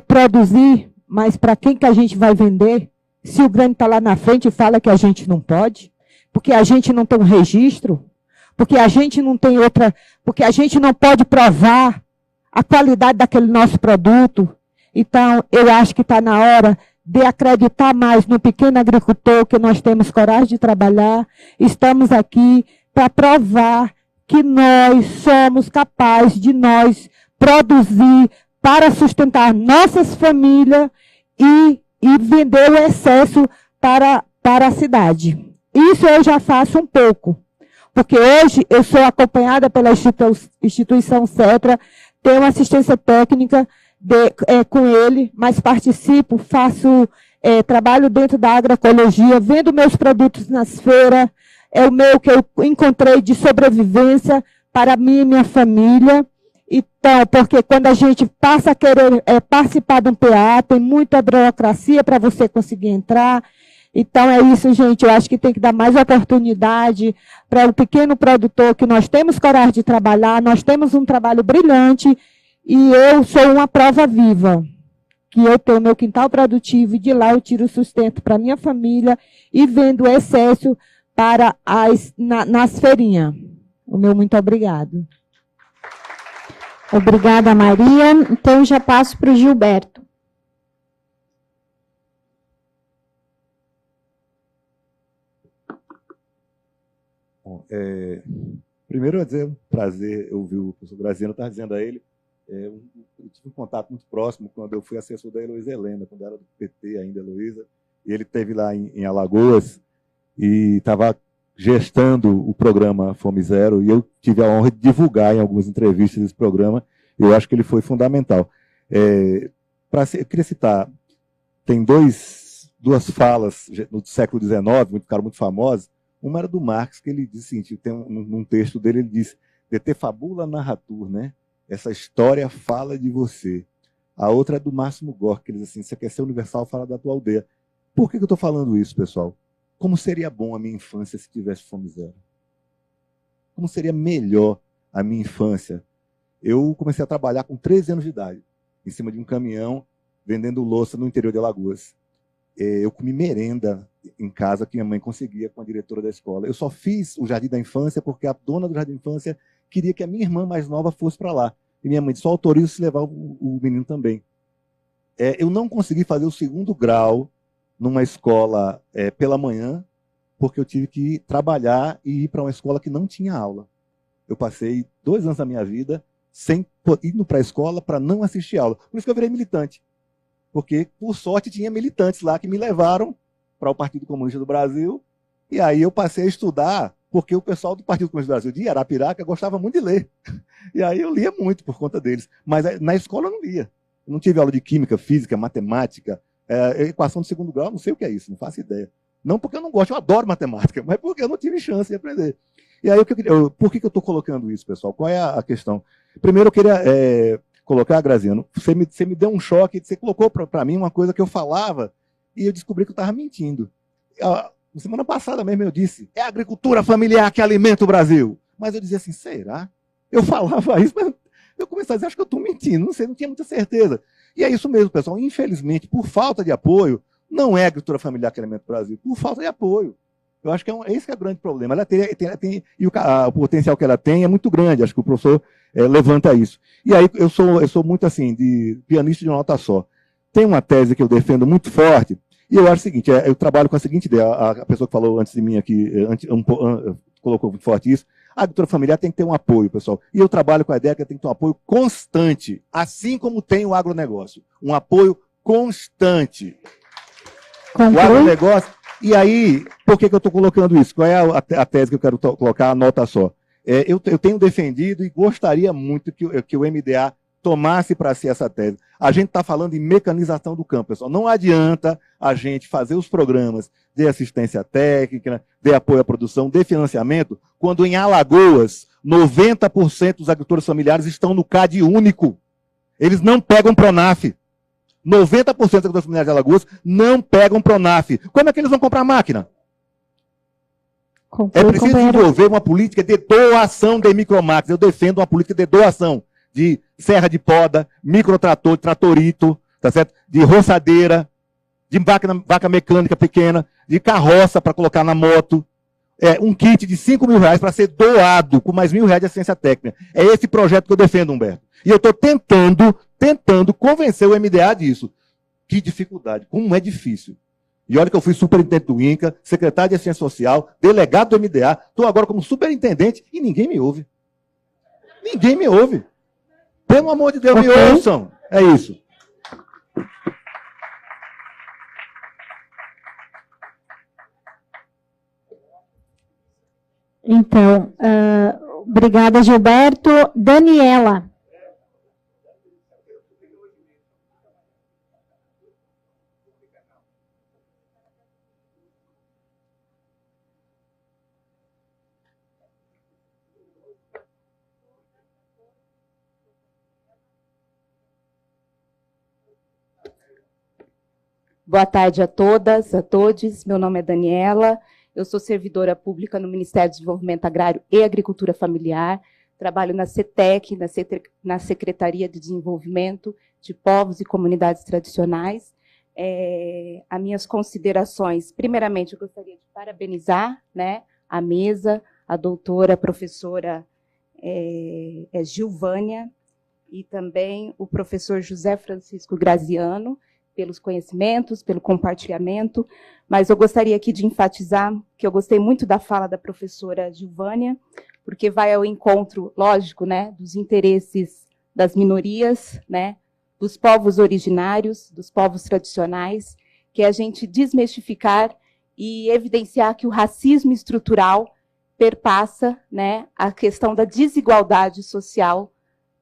produzir, mas para quem que a gente vai vender? Se o grande está lá na frente e fala que a gente não pode, porque a gente não tem um registro, porque a gente não tem outra, porque a gente não pode provar a qualidade daquele nosso produto. Então, eu acho que está na hora de acreditar mais no pequeno agricultor, que nós temos coragem de trabalhar. Estamos aqui para provar que nós somos capazes de nós produzir para sustentar nossas famílias e vender o excesso para a cidade. Isso eu já faço um pouco, porque hoje eu sou acompanhada pela instituição CETRA, tenho assistência técnica com ele, mas participo, faço trabalho dentro da agroecologia, vendo meus produtos nas feiras, é o meu que eu encontrei de sobrevivência para mim e minha família. Então, porque quando a gente passa a querer participar de um PA, tem muita burocracia para você conseguir entrar. Então, é isso, gente. Eu acho que tem que dar mais oportunidade para o pequeno produtor, que nós temos coragem de trabalhar, nós temos um trabalho brilhante, e eu sou uma prova viva, que eu tenho meu quintal produtivo, e de lá eu tiro o sustento para minha família, e vendo o excesso nas feirinhas. O meu muito obrigado. Obrigada, Maria. Então, já passo para o Gilberto. Bom, primeiro, eu dizer, um prazer ouvir o professor Graziano estar dizendo a ele. Eu tive um contato muito próximo quando eu fui assessor da Heloísa Helena, quando era do PT ainda, Heloísa, e ele esteve lá em Alagoas e estava gestando o programa Fome Zero, e eu tive a honra de divulgar em algumas entrevistas esse programa. Eu acho que ele foi fundamental. Eu queria citar, tem duas falas no século XIX, ficaram muito famosas. Uma era do Marx, que ele disse o seguinte, num texto dele, ele diz, de te fabula narratur, né? Essa história fala de você. A outra é do Máximo Gorki, que ele diz assim, você quer ser universal, fala da tua aldeia. Por que eu estou falando isso, pessoal? Como seria bom a minha infância se tivesse fome zero? Como seria melhor a minha infância? Eu comecei a trabalhar com 13 anos de idade, em cima de um caminhão, vendendo louça no interior de Alagoas. Eu comi merenda em casa que minha mãe conseguia com a diretora da escola. Eu só fiz o Jardim da Infância porque a dona do Jardim da Infância queria que a minha irmã mais nova fosse para lá. E minha mãe disse, só autoriza se levar o menino também. Eu não consegui fazer o 2º grau numa escola pela manhã, porque eu tive que trabalhar e ir para uma escola que não tinha aula. Eu passei 2 anos da minha vida indo para a escola para não assistir aula. Por isso que eu virei militante. Porque, por sorte, tinha militantes lá que me levaram para o Partido Comunista do Brasil, e aí eu passei a estudar, porque o pessoal do Partido Comunista do Brasil, de Arapiraca, gostava muito de ler. E aí eu lia muito por conta deles. Mas na escola eu não lia. Eu não tive aula de química, física, matemática, equação de 2º grau, não sei o que é isso, não faço ideia. Não porque eu não gosto, eu adoro matemática, mas porque eu não tive chance de aprender. E aí, por que eu estou colocando isso, pessoal? Qual é a questão? Primeiro, eu queria colocar, Graziano, você me deu um choque, você colocou para mim uma coisa que eu falava e eu descobri que eu estava mentindo. Semana passada mesmo eu disse, é a agricultura familiar que alimenta o Brasil. Mas eu dizia assim, será? Eu falava isso, mas eu comecei a dizer, acho que eu estou mentindo, não sei, não tinha muita certeza. E é isso mesmo, pessoal. Infelizmente, por falta de apoio, não é a agricultura familiar que alimenta o Brasil, por falta de apoio. Eu acho que esse que é o grande problema. Ela tem e o potencial que ela tem é muito grande. Acho que o professor levanta isso. E aí eu sou muito assim, de pianista de uma nota só. Tem uma tese que eu defendo muito forte, e eu acho o seguinte, eu trabalho com a seguinte ideia, a pessoa que falou antes de mim aqui, colocou muito forte isso, a agricultura familiar tem que ter um apoio, pessoal. E eu trabalho com a ideia que tem que ter um apoio constante, assim como tem o agronegócio. Um apoio constante. O agronegócio... E aí, por que eu estou colocando isso? Qual é a tese que eu quero colocar? A nota só. eu tenho defendido e gostaria muito que o MDA tomasse para si essa tese. A gente está falando em mecanização do campo, pessoal. Não adianta a gente fazer os programas de assistência técnica, de apoio à produção, de financiamento, quando em Alagoas 90% dos agricultores familiares estão no CAD único. Eles não pegam Pronaf. 90% dos agricultores familiares de Alagoas não pegam Pronaf. Como é que eles vão comprar máquina? É preciso desenvolver uma política de doação de micromáquinas. Eu defendo uma política de doação de serra de poda, microtrator, tratorito, tá certo? De roçadeira, de vaca mecânica pequena, de carroça para colocar na moto. Um kit de R$5.000 para ser doado, com mais R$1.000 de assistência técnica. É esse projeto que eu defendo, Humberto. E eu estou tentando convencer o MDA disso. Que dificuldade, como é difícil. E olha que eu fui superintendente do INCA, secretário de Assistência Social, delegado do MDA, estou agora como superintendente e ninguém me ouve. Ninguém me ouve. Pelo amor de Deus, me ouçam. É isso. Então, obrigada, Gilberto. Daniela. Boa tarde a todas, a todos. Meu nome é Daniela, eu sou servidora pública no Ministério do Desenvolvimento Agrário e Agricultura Familiar, trabalho na CETEC, na Secretaria de Desenvolvimento de Povos e Comunidades Tradicionais. As minhas considerações, primeiramente, eu gostaria de parabenizar, né, a mesa, a doutora, a professora Gilvânia, e também o professor José Francisco Graziano, pelos conhecimentos, pelo compartilhamento, mas eu gostaria aqui de enfatizar que eu gostei muito da fala da professora Gilvânia, porque vai ao encontro, lógico, né, dos interesses das minorias, né, dos povos originários, dos povos tradicionais, que é a gente desmistificar e evidenciar que o racismo estrutural perpassa, né, a questão da desigualdade social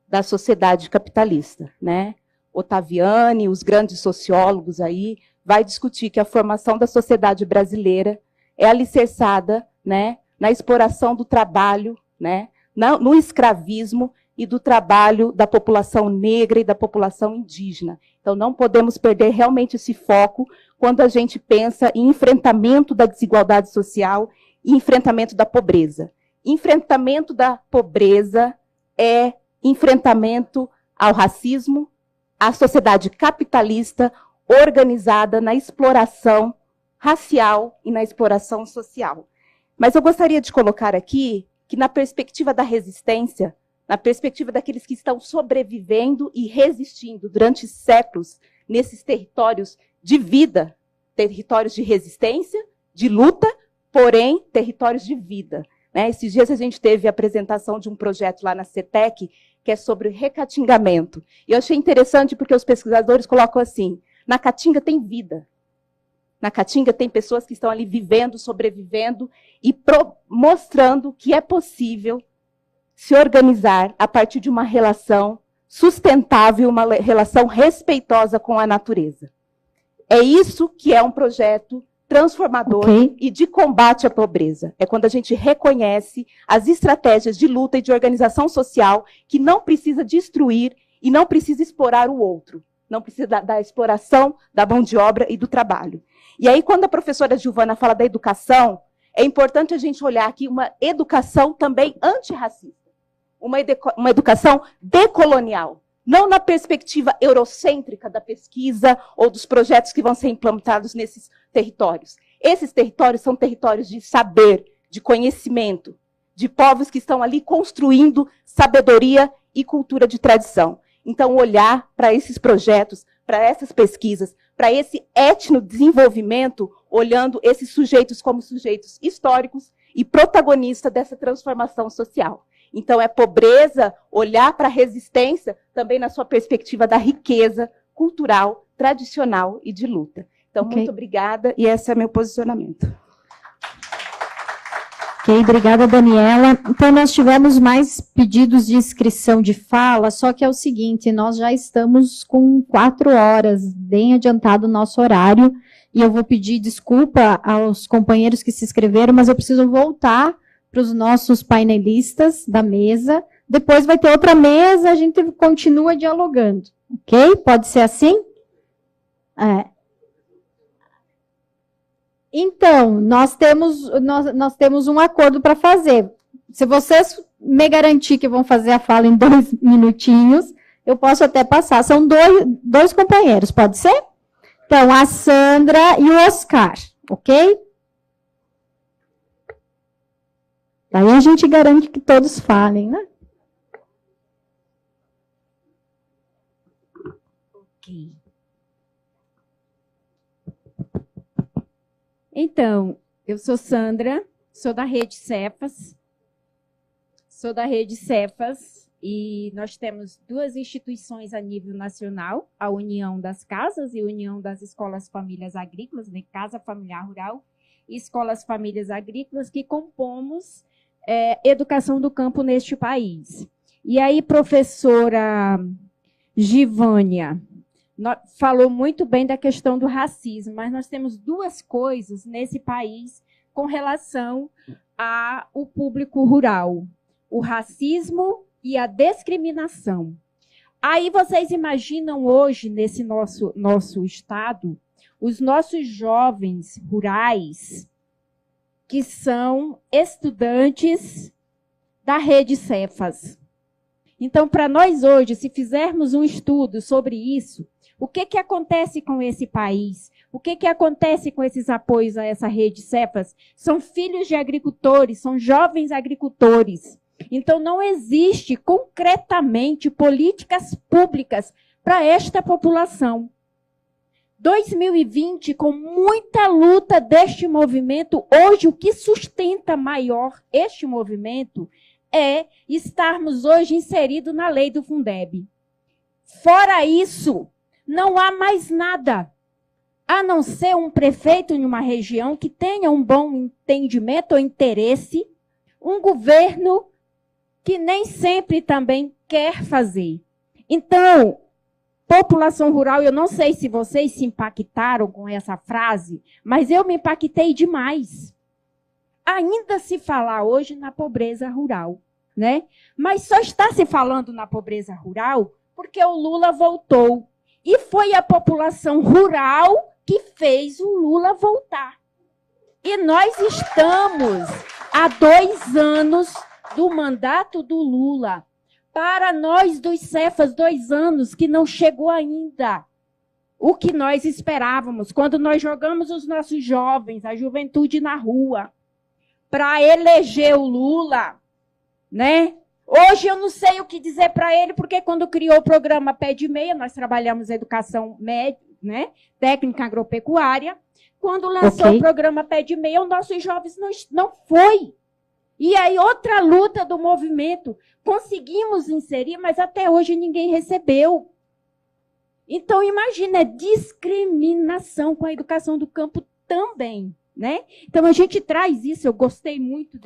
da sociedade capitalista, né? Ottaviani, os grandes sociólogos aí, vai discutir que a formação da sociedade brasileira é alicerçada, né, na exploração do trabalho, né, no escravismo e do trabalho da população negra e da população indígena. Então, não podemos perder realmente esse foco quando a gente pensa em enfrentamento da desigualdade social e enfrentamento da pobreza. Enfrentamento da pobreza é enfrentamento ao racismo, à sociedade capitalista organizada na exploração racial e na exploração social. Mas eu gostaria de colocar aqui que, na perspectiva da resistência, na perspectiva daqueles que estão sobrevivendo e resistindo durante séculos nesses territórios de vida, territórios de resistência, de luta, porém, territórios de vida. Né? Esses dias a gente teve a apresentação de um projeto lá na CETEC, que é sobre recatingamento. E eu achei interessante porque os pesquisadores colocam assim, na Caatinga tem vida. Na Caatinga tem pessoas que estão ali vivendo, sobrevivendo e mostrando que é possível se organizar a partir de uma relação sustentável, uma relação respeitosa com a natureza. É isso que é um projeto transformador e de combate à pobreza. É quando a gente reconhece as estratégias de luta e de organização social que não precisa destruir e não precisa explorar o outro. Não precisa da exploração da mão de obra e do trabalho. E aí, quando a professora Gilvânia fala da educação, é importante a gente olhar aqui uma educação também antirracista. Uma educação decolonial. Não na perspectiva eurocêntrica da pesquisa ou dos projetos que vão ser implantados nesses territórios. Esses territórios são territórios de saber, de conhecimento, de povos que estão ali construindo sabedoria e cultura de tradição. Então, olhar para esses projetos, para essas pesquisas, para esse etnodesenvolvimento, olhando esses sujeitos como sujeitos históricos e protagonistas dessa transformação social. Então, é pobreza, olhar para a resistência, também na sua perspectiva da riqueza cultural, tradicional e de luta. Então, muito obrigada, e esse é meu posicionamento. Ok, obrigada, Daniela. Então, nós tivemos mais pedidos de inscrição de fala, só que é o seguinte, nós já estamos com 4 horas, bem adiantado o nosso horário, e eu vou pedir desculpa aos companheiros que se inscreveram, mas eu preciso voltar para os nossos painelistas da mesa. Depois vai ter outra mesa, a gente continua dialogando, ok? Pode ser assim? Então, nós temos um acordo para fazer. Se vocês me garantir que vão fazer a fala em 2 minutinhos, eu posso até passar. São dois companheiros, pode ser? Então, a Sandra e o Oscar, ok? Daí a gente garante que todos falem, né? Ok. Então, eu sou Sandra, sou da Rede Cefas. E nós temos 2 instituições a nível nacional, a União das Casas e a União das Escolas Famílias Agrícolas, né, Casa Familiar Rural e Escolas Famílias Agrícolas, que compomos educação do campo neste país. E aí, professora Givânia falou muito bem da questão do racismo, mas nós temos 2 coisas nesse país com relação ao público rural: o racismo e a discriminação. Aí vocês imaginam hoje, nesse nosso estado, os nossos jovens rurais, que são estudantes da Rede Cefas. Então, para nós hoje, se fizermos um estudo sobre isso, o que acontece com esse país? O que acontece com esses apoios a essa Rede Cefas? São filhos de agricultores, são jovens agricultores. Então, não existe concretamente políticas públicas para esta população. 2020, com muita luta deste movimento, hoje o que sustenta maior este movimento é estarmos hoje inseridos na lei do Fundeb. Fora isso, não há mais nada, a não ser um prefeito em uma região que tenha um bom entendimento ou interesse, um governo que nem sempre também quer fazer. Então, população rural, eu não sei se vocês se impactaram com essa frase, mas eu me impactei demais. Ainda se falar hoje na pobreza rural, né? Mas só está se falando na pobreza rural porque o Lula voltou. E foi a população rural que fez o Lula voltar. E nós estamos há 2 anos do mandato do Lula. Para nós dos Cefas, 2 anos que não chegou ainda o que nós esperávamos, quando nós jogamos os nossos jovens, a juventude na rua, para eleger o Lula, né? Hoje eu não sei o que dizer para ele, porque quando criou o programa Pé de Meia, nós trabalhamos educação média, né? Técnica agropecuária. Quando lançou o programa Pé de Meia, os nossos jovens não foi. E aí, outra luta do movimento. Conseguimos inserir, mas até hoje ninguém recebeu. Então, imagina, é discriminação com a educação do campo também, né? Então, a gente traz isso, eu gostei muito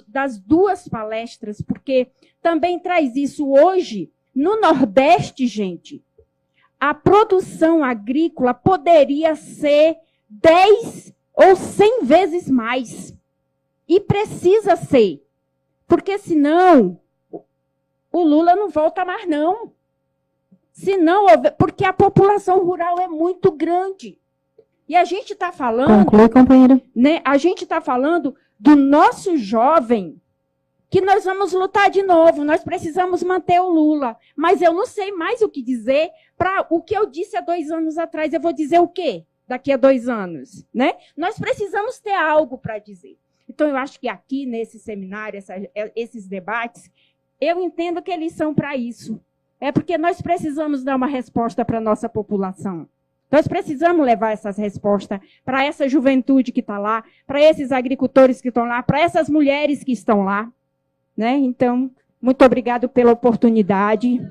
das 2 palestras, porque também traz isso hoje. No Nordeste, gente, a produção agrícola poderia ser 10 ou 100 vezes mais. E precisa ser, porque senão o Lula não volta mais, não. Senão, porque a população rural é muito grande. E a gente está falando... Conclui, companheira. Né, a gente está falando do nosso jovem, que nós vamos lutar de novo, nós precisamos manter o Lula. Mas eu não sei mais o que dizer para o que eu disse há 2 anos atrás. Eu vou dizer o quê daqui a 2 anos? Né? Nós precisamos ter algo para dizer. Então, eu acho que aqui, nesse seminário, esses debates, eu entendo que eles são para isso. É porque nós precisamos dar uma resposta para a nossa população. Nós precisamos levar essas respostas para essa juventude que está lá, para esses agricultores que estão lá, para essas mulheres que estão lá. Né? Então, muito obrigado pela oportunidade.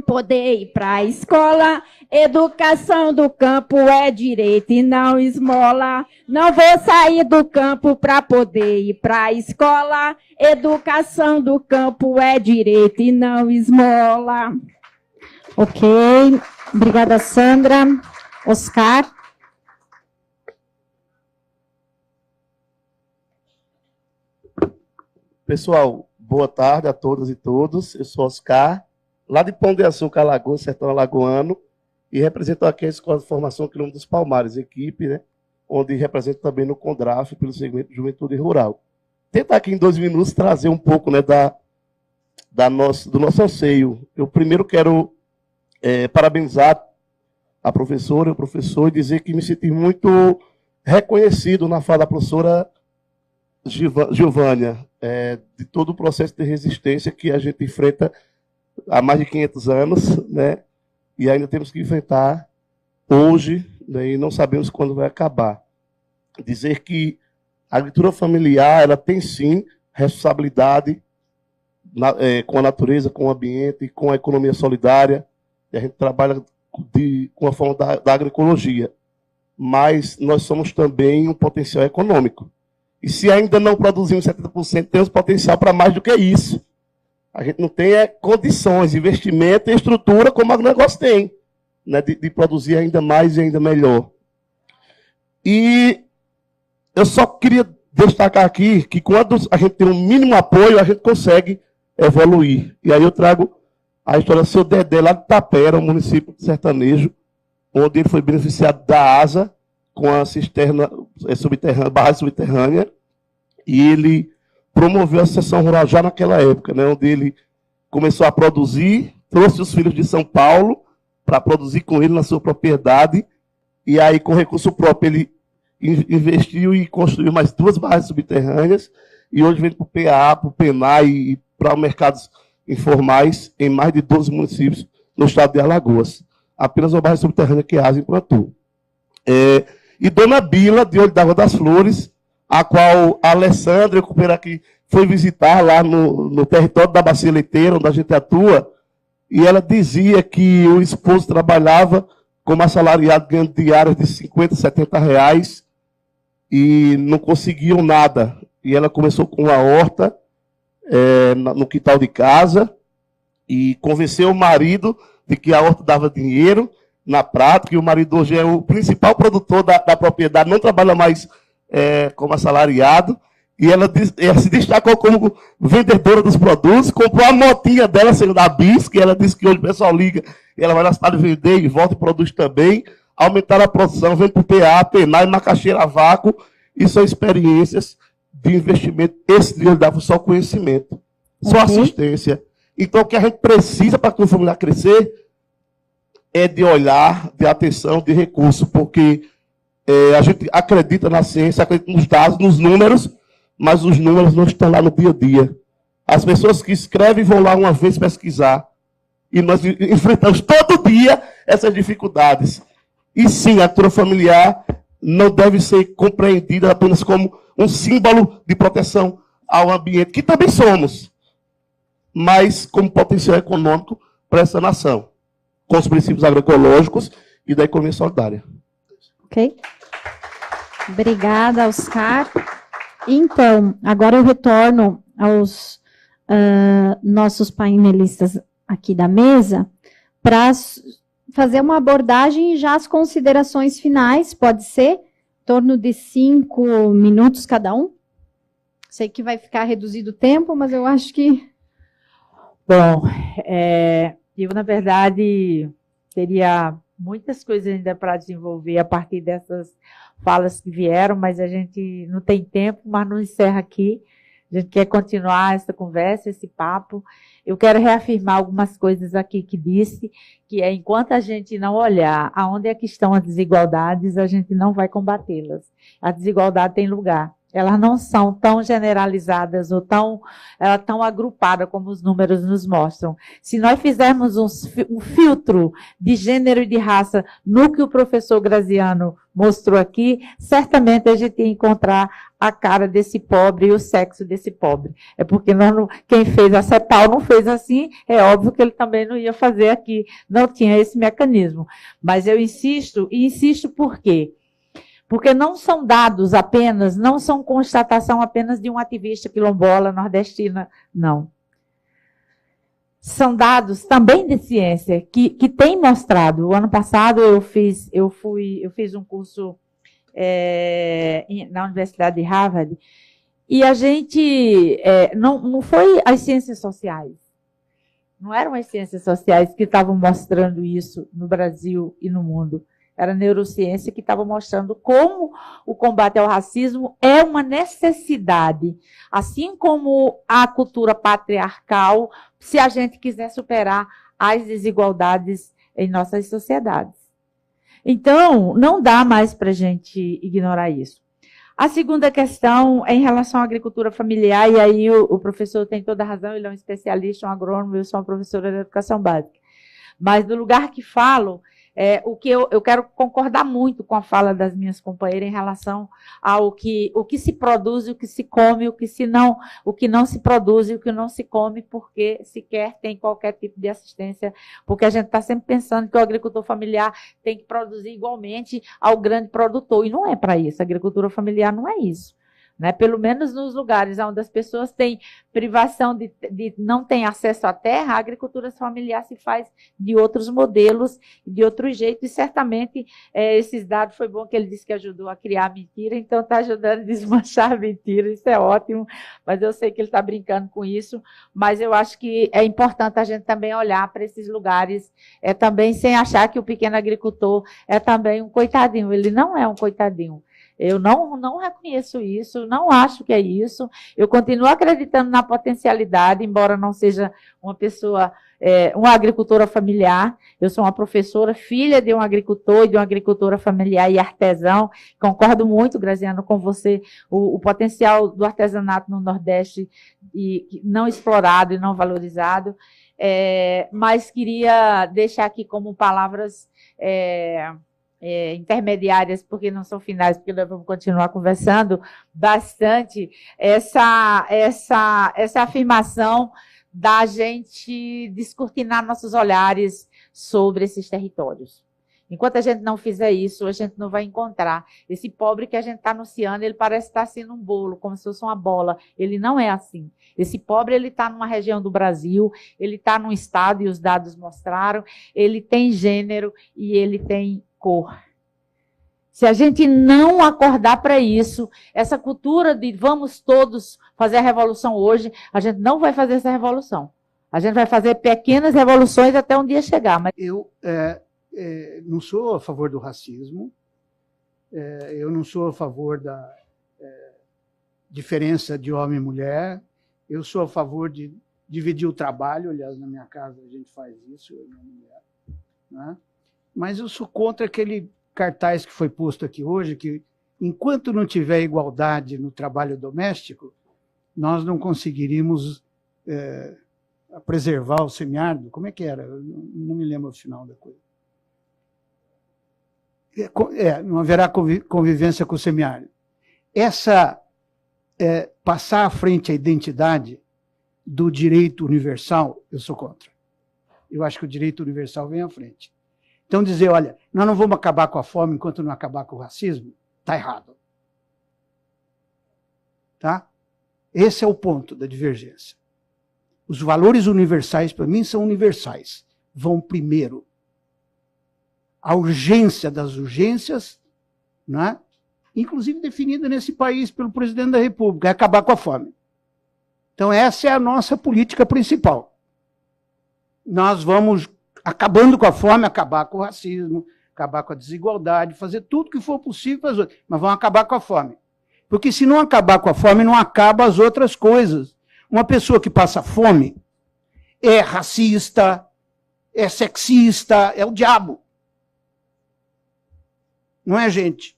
poder ir para a escola. Educação do campo é direito e não esmola. Não vou sair do campo para poder ir para a escola. Educação do campo é direito e não esmola. Ok. Obrigada, Sandra. Oscar. Pessoal, boa tarde a todas e todos. Eu sou Oscar, lá de Pão de Açúcar, Alagoas, sertão alagoano, e represento aqui a Escola de Formação Quilômetro dos Palmares, equipe, né, onde represento também no CONDRAF, pelo segmento de Juventude Rural. Tentar aqui em 2 minutos trazer um pouco, né, do nosso anseio. Eu primeiro quero parabenizar a professora e o professor e dizer que me senti muito reconhecido na fala da professora Giovânia, de todo o processo de resistência que a gente enfrenta há mais de 500 anos, né? E ainda temos que enfrentar hoje, né? E não sabemos quando vai acabar. Dizer que a agricultura familiar, ela tem sim responsabilidade com a natureza, com o ambiente, com a economia solidária, e a gente trabalha com a forma da agroecologia, mas nós somos também um potencial econômico. E se ainda não produzimos 70%, temos potencial para mais do que isso. A gente não tem condições, investimento e estrutura como o agronegócio tem, né, de produzir ainda mais e ainda melhor. E eu só queria destacar aqui que quando a gente tem um mínimo apoio, a gente consegue evoluir. E aí eu trago a história do seu Dedé, lá de Tapera, um município sertanejo, onde ele foi beneficiado da ASA, com a cisterna subterrânea, barragem subterrânea, e ele promoveu a Associação Rural já naquela época, né, onde ele começou a produzir, trouxe os filhos de São Paulo para produzir com ele na sua propriedade, e aí com recurso próprio ele investiu e construiu mais 2 barragens subterrâneas, e hoje vem para o PA, para o PENAI e para mercados informais em mais de 12 municípios no estado de Alagoas. Apenas uma barragem subterrânea que a ASA implantou. E Dona Bila, de Olho d'Água das Flores, a qual a Alessandra, eu aqui, foi visitar lá no território da Bacia Leiteira, onde a gente atua, e ela dizia que o esposo trabalhava como assalariado, ganhando diárias de 50, 70 reais, e não conseguiam nada. E ela começou com uma horta no quintal de casa, e convenceu o marido de que a horta dava dinheiro. Na prática, e o marido hoje é o principal produtor da propriedade, não trabalha mais como assalariado, e ela se destacou como vendedora dos produtos, comprou a motinha dela, sendo da Bis, que ela disse que hoje o pessoal liga, e ela vai na cidade vender e volta e produz também, aumentaram a produção, vem para o PA, Penai, macaxeira a vácuo, e são experiências de investimento, esse de dava só conhecimento, só assistência. Então, o que a gente precisa para a agricultura familiar crescer é de olhar, de atenção, de recurso, porque a gente acredita na ciência, acredita nos dados, nos números, mas os números não estão lá no dia a dia. As pessoas que escrevem vão lá uma vez pesquisar, e nós enfrentamos todo dia essas dificuldades. E sim, a agricultura familiar não deve ser compreendida apenas como um símbolo de proteção ao ambiente, que também somos, mas como potencial econômico para essa nação, com os princípios agroecológicos e da economia solidária. Ok. Obrigada, Oscar. Então, agora eu retorno aos nossos painelistas aqui da mesa para fazer uma abordagem e já as considerações finais, pode ser? Em torno de 5 minutos cada um. Sei que vai ficar reduzido o tempo, mas eu acho que... Bom, eu, na verdade, teria muitas coisas ainda para desenvolver a partir dessas falas que vieram, mas a gente não tem tempo, mas não encerra aqui. A gente quer continuar essa conversa, esse papo. Eu quero reafirmar algumas coisas aqui que disse, que é enquanto a gente não olhar aonde é que estão as desigualdades, a gente não vai combatê-las. A desigualdade tem lugar. Elas não são tão generalizadas ou tão agrupadas como os números nos mostram. Se nós fizermos um filtro de gênero e de raça no que o professor Graziano mostrou aqui, certamente a gente ia encontrar a cara desse pobre e o sexo desse pobre. É porque quem fez a CEPAL não fez assim, é óbvio que ele também não ia fazer aqui, não tinha esse mecanismo. Mas eu insisto, e insisto por quê? Porque não são dados apenas, não são constatação apenas de um ativista quilombola, nordestina, não. São dados também de ciência que tem mostrado. O ano passado eu fiz um curso na Universidade de Harvard e a gente não foi as ciências sociais, não eram as ciências sociais que estavam mostrando isso no Brasil e no mundo. Era a neurociência que estava mostrando como o combate ao racismo é uma necessidade, assim como a cultura patriarcal, se a gente quiser superar as desigualdades em nossas sociedades. Então, não dá mais para a gente ignorar isso. A segunda questão é em relação à agricultura familiar, e aí o professor tem toda a razão, ele é um especialista, um agrônomo, eu sou uma professora de educação básica. Mas do lugar que falo, o que eu quero concordar muito com a fala das minhas companheiras em relação ao que se produz, o que se come, o que não se produz e o que não se come, porque sequer tem qualquer tipo de assistência, porque a gente está sempre pensando que o agricultor familiar tem que produzir igualmente ao grande produtor, e não é para isso, a agricultura familiar não é isso. Né? Pelo menos nos lugares onde as pessoas têm privação não têm acesso à terra, a agricultura familiar se faz de outros modelos, de outro jeito, e certamente esses dados, foi bom que ele disse que ajudou a criar a mentira, então está ajudando a desmanchar a mentira, isso é ótimo, mas eu sei que ele está brincando com isso, mas eu acho que é importante a gente também olhar para esses lugares, também sem achar que o pequeno agricultor é também um coitadinho, ele não é um coitadinho. Eu não reconheço isso, não acho que é isso. Eu continuo acreditando na potencialidade, embora não seja uma pessoa, uma agricultora familiar. Eu sou uma professora, filha de um agricultor e de uma agricultora familiar e artesão. Concordo muito, Graziano, com você, o potencial do artesanato no Nordeste não explorado e não valorizado. Mas queria deixar aqui como palavras intermediárias, porque não são finais, porque nós vamos continuar conversando bastante, essa afirmação da gente descortinar nossos olhares sobre esses territórios. Enquanto a gente não fizer isso, a gente não vai encontrar. Esse pobre que a gente está anunciando, ele parece estar assim num bolo, como se fosse uma bola. Ele não é assim. Esse pobre, ele está numa região do Brasil, ele está num estado, e os dados mostraram, ele tem gênero e ele tem cor. Se a gente não acordar para isso, essa cultura de vamos todos fazer a revolução hoje, a gente não vai fazer essa revolução. A gente vai fazer pequenas revoluções até um dia chegar. Mas... Eu não sou a favor do racismo, eu não sou a favor da diferença de homem e mulher, eu sou a favor de dividir o trabalho, aliás, na minha casa a gente faz isso, eu e minha mulher, né? Mas eu sou contra aquele cartaz que foi posto aqui hoje, que enquanto não tiver igualdade no trabalho doméstico, nós não conseguiríamos preservar o semiárido. Como é que era? Eu não me lembro o final da coisa. Não haverá convivência com o semiárido. Passar à frente a identidade do direito universal, eu sou contra. Eu acho que o direito universal vem à frente. Então, dizer, olha, nós não vamos acabar com a fome enquanto não acabar com o racismo, está errado. Tá? Esse é o ponto da divergência. Os valores universais, para mim, são universais. Vão primeiro. A urgência das urgências, né? Inclusive definida nesse país pelo presidente da República, é acabar com a fome. Então, essa é a nossa política principal. Nós vamos, acabando com a fome, acabar com o racismo, acabar com a desigualdade, fazer tudo que for possível para as outras, mas vamos acabar com a fome. Porque se não acabar com a fome, não acaba as outras coisas. Uma pessoa que passa fome é racista, é sexista, é o diabo. Não é gente.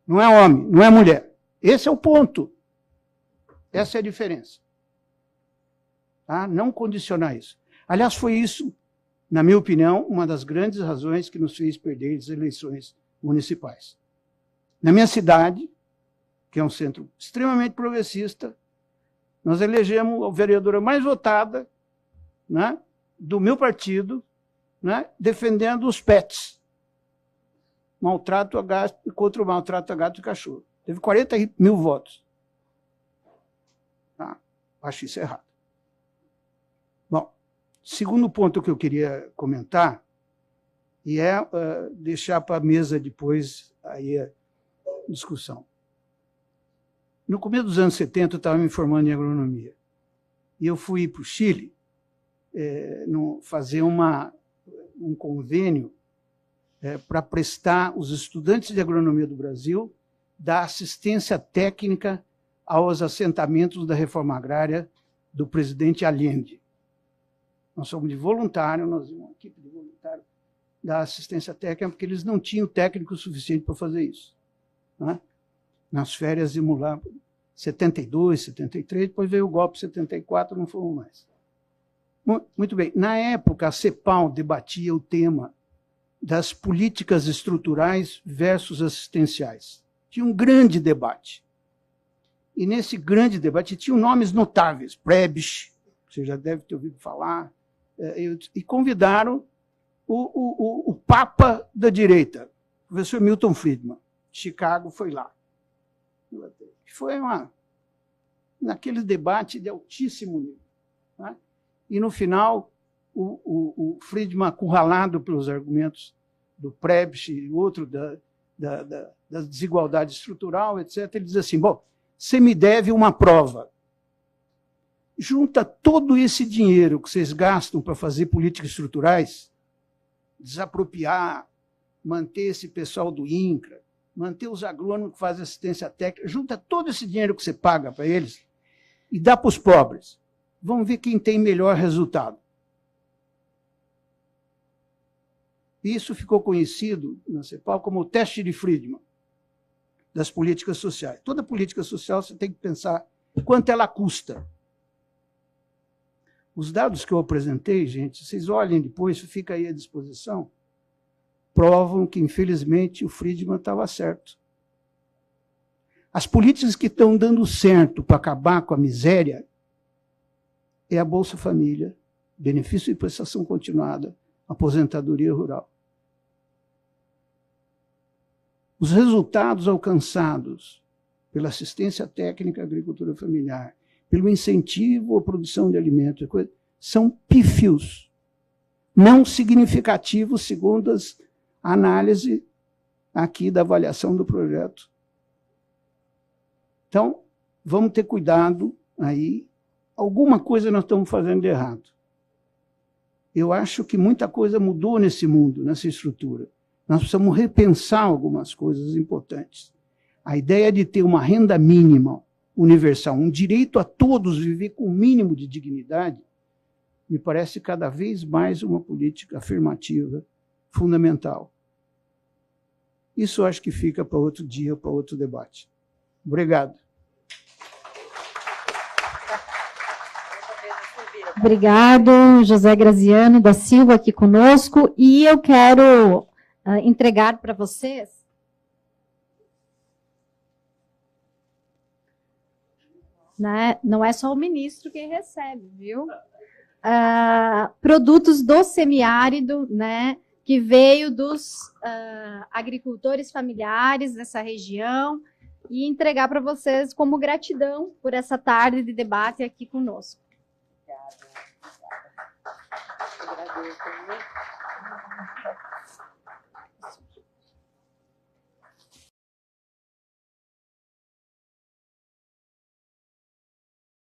Não é homem, não é mulher. Esse é o ponto. Essa é a diferença. Tá? Não condicionar isso. Aliás, foi isso, na minha opinião, uma das grandes razões que nos fez perder as eleições municipais. Na minha cidade, que é um centro extremamente progressista, nós elegemos a vereadora mais votada, né, do meu partido, né, defendendo os pets. Maltrato a gato, contra o maltrato a gato e cachorro. Teve 40 mil votos. Tá? Acho isso errado. Bom, segundo ponto que eu queria comentar, e deixar para a mesa depois aí a discussão. No começo dos anos 70, eu estava me formando em agronomia. E eu fui para o Chile fazer um convênio para prestar os estudantes de agronomia do Brasil da assistência técnica aos assentamentos da reforma agrária do presidente Allende. Nós somos de voluntário, nós uma equipe de voluntário da assistência técnica, porque eles não tinham técnico suficiente para fazer isso. Né? Nas férias íamos lá, 72, 73, depois veio o golpe 74, não fomos mais. Muito bem. Na época, a CEPAL debatia o tema das políticas estruturais versus assistenciais. Tinha um grande debate. E nesse grande debate tinham nomes notáveis, Prebisch, você já deve ter ouvido falar, e convidaram o Papa da direita, o professor Milton Friedman. Chicago foi lá. Foi naquele debate de altíssimo nível. Né? E, no final, o Friedman, acurralado pelos argumentos do Prebisch e outro da desigualdade estrutural, etc., ele diz assim, bom, você me deve uma prova. Junta todo esse dinheiro que vocês gastam para fazer políticas estruturais, desapropriar, manter esse pessoal do INCRA, manter os agrônomos que fazem assistência técnica, junta todo esse dinheiro que você paga para eles e dá para os pobres. Vamos ver quem tem melhor resultado. Isso ficou conhecido na CEPAL como o teste de Friedman das políticas sociais. Toda política social você tem que pensar quanto ela custa. Os dados que eu apresentei, gente, vocês olhem depois, fica aí à disposição, provam que, infelizmente, o Friedman estava certo. As políticas que estão dando certo para acabar com a miséria é a Bolsa Família, benefício de prestação continuada, aposentadoria rural. Os resultados alcançados pela assistência técnica à agricultura familiar, pelo incentivo à produção de alimentos, são pífios, não significativos, segundo as análises aqui da avaliação do projeto. Então, vamos ter cuidado aí. Alguma coisa nós estamos fazendo de errado. Eu acho que muita coisa mudou nesse mundo, nessa estrutura. Nós precisamos repensar algumas coisas importantes. A ideia de ter uma renda mínima universal, um direito a todos viver com o mínimo de dignidade, me parece cada vez mais uma política afirmativa fundamental. Isso eu acho que fica para outro dia, para outro debate. Obrigado. Obrigado, José Graziano da Silva, aqui conosco. E eu quero entregar para vocês né? Não é só o ministro quem recebe, viu? Produtos do semiárido, né? Que veio dos agricultores familiares dessa região e entregar para vocês como gratidão por essa tarde de debate aqui conosco. Obrigada. Eu agradeço muito.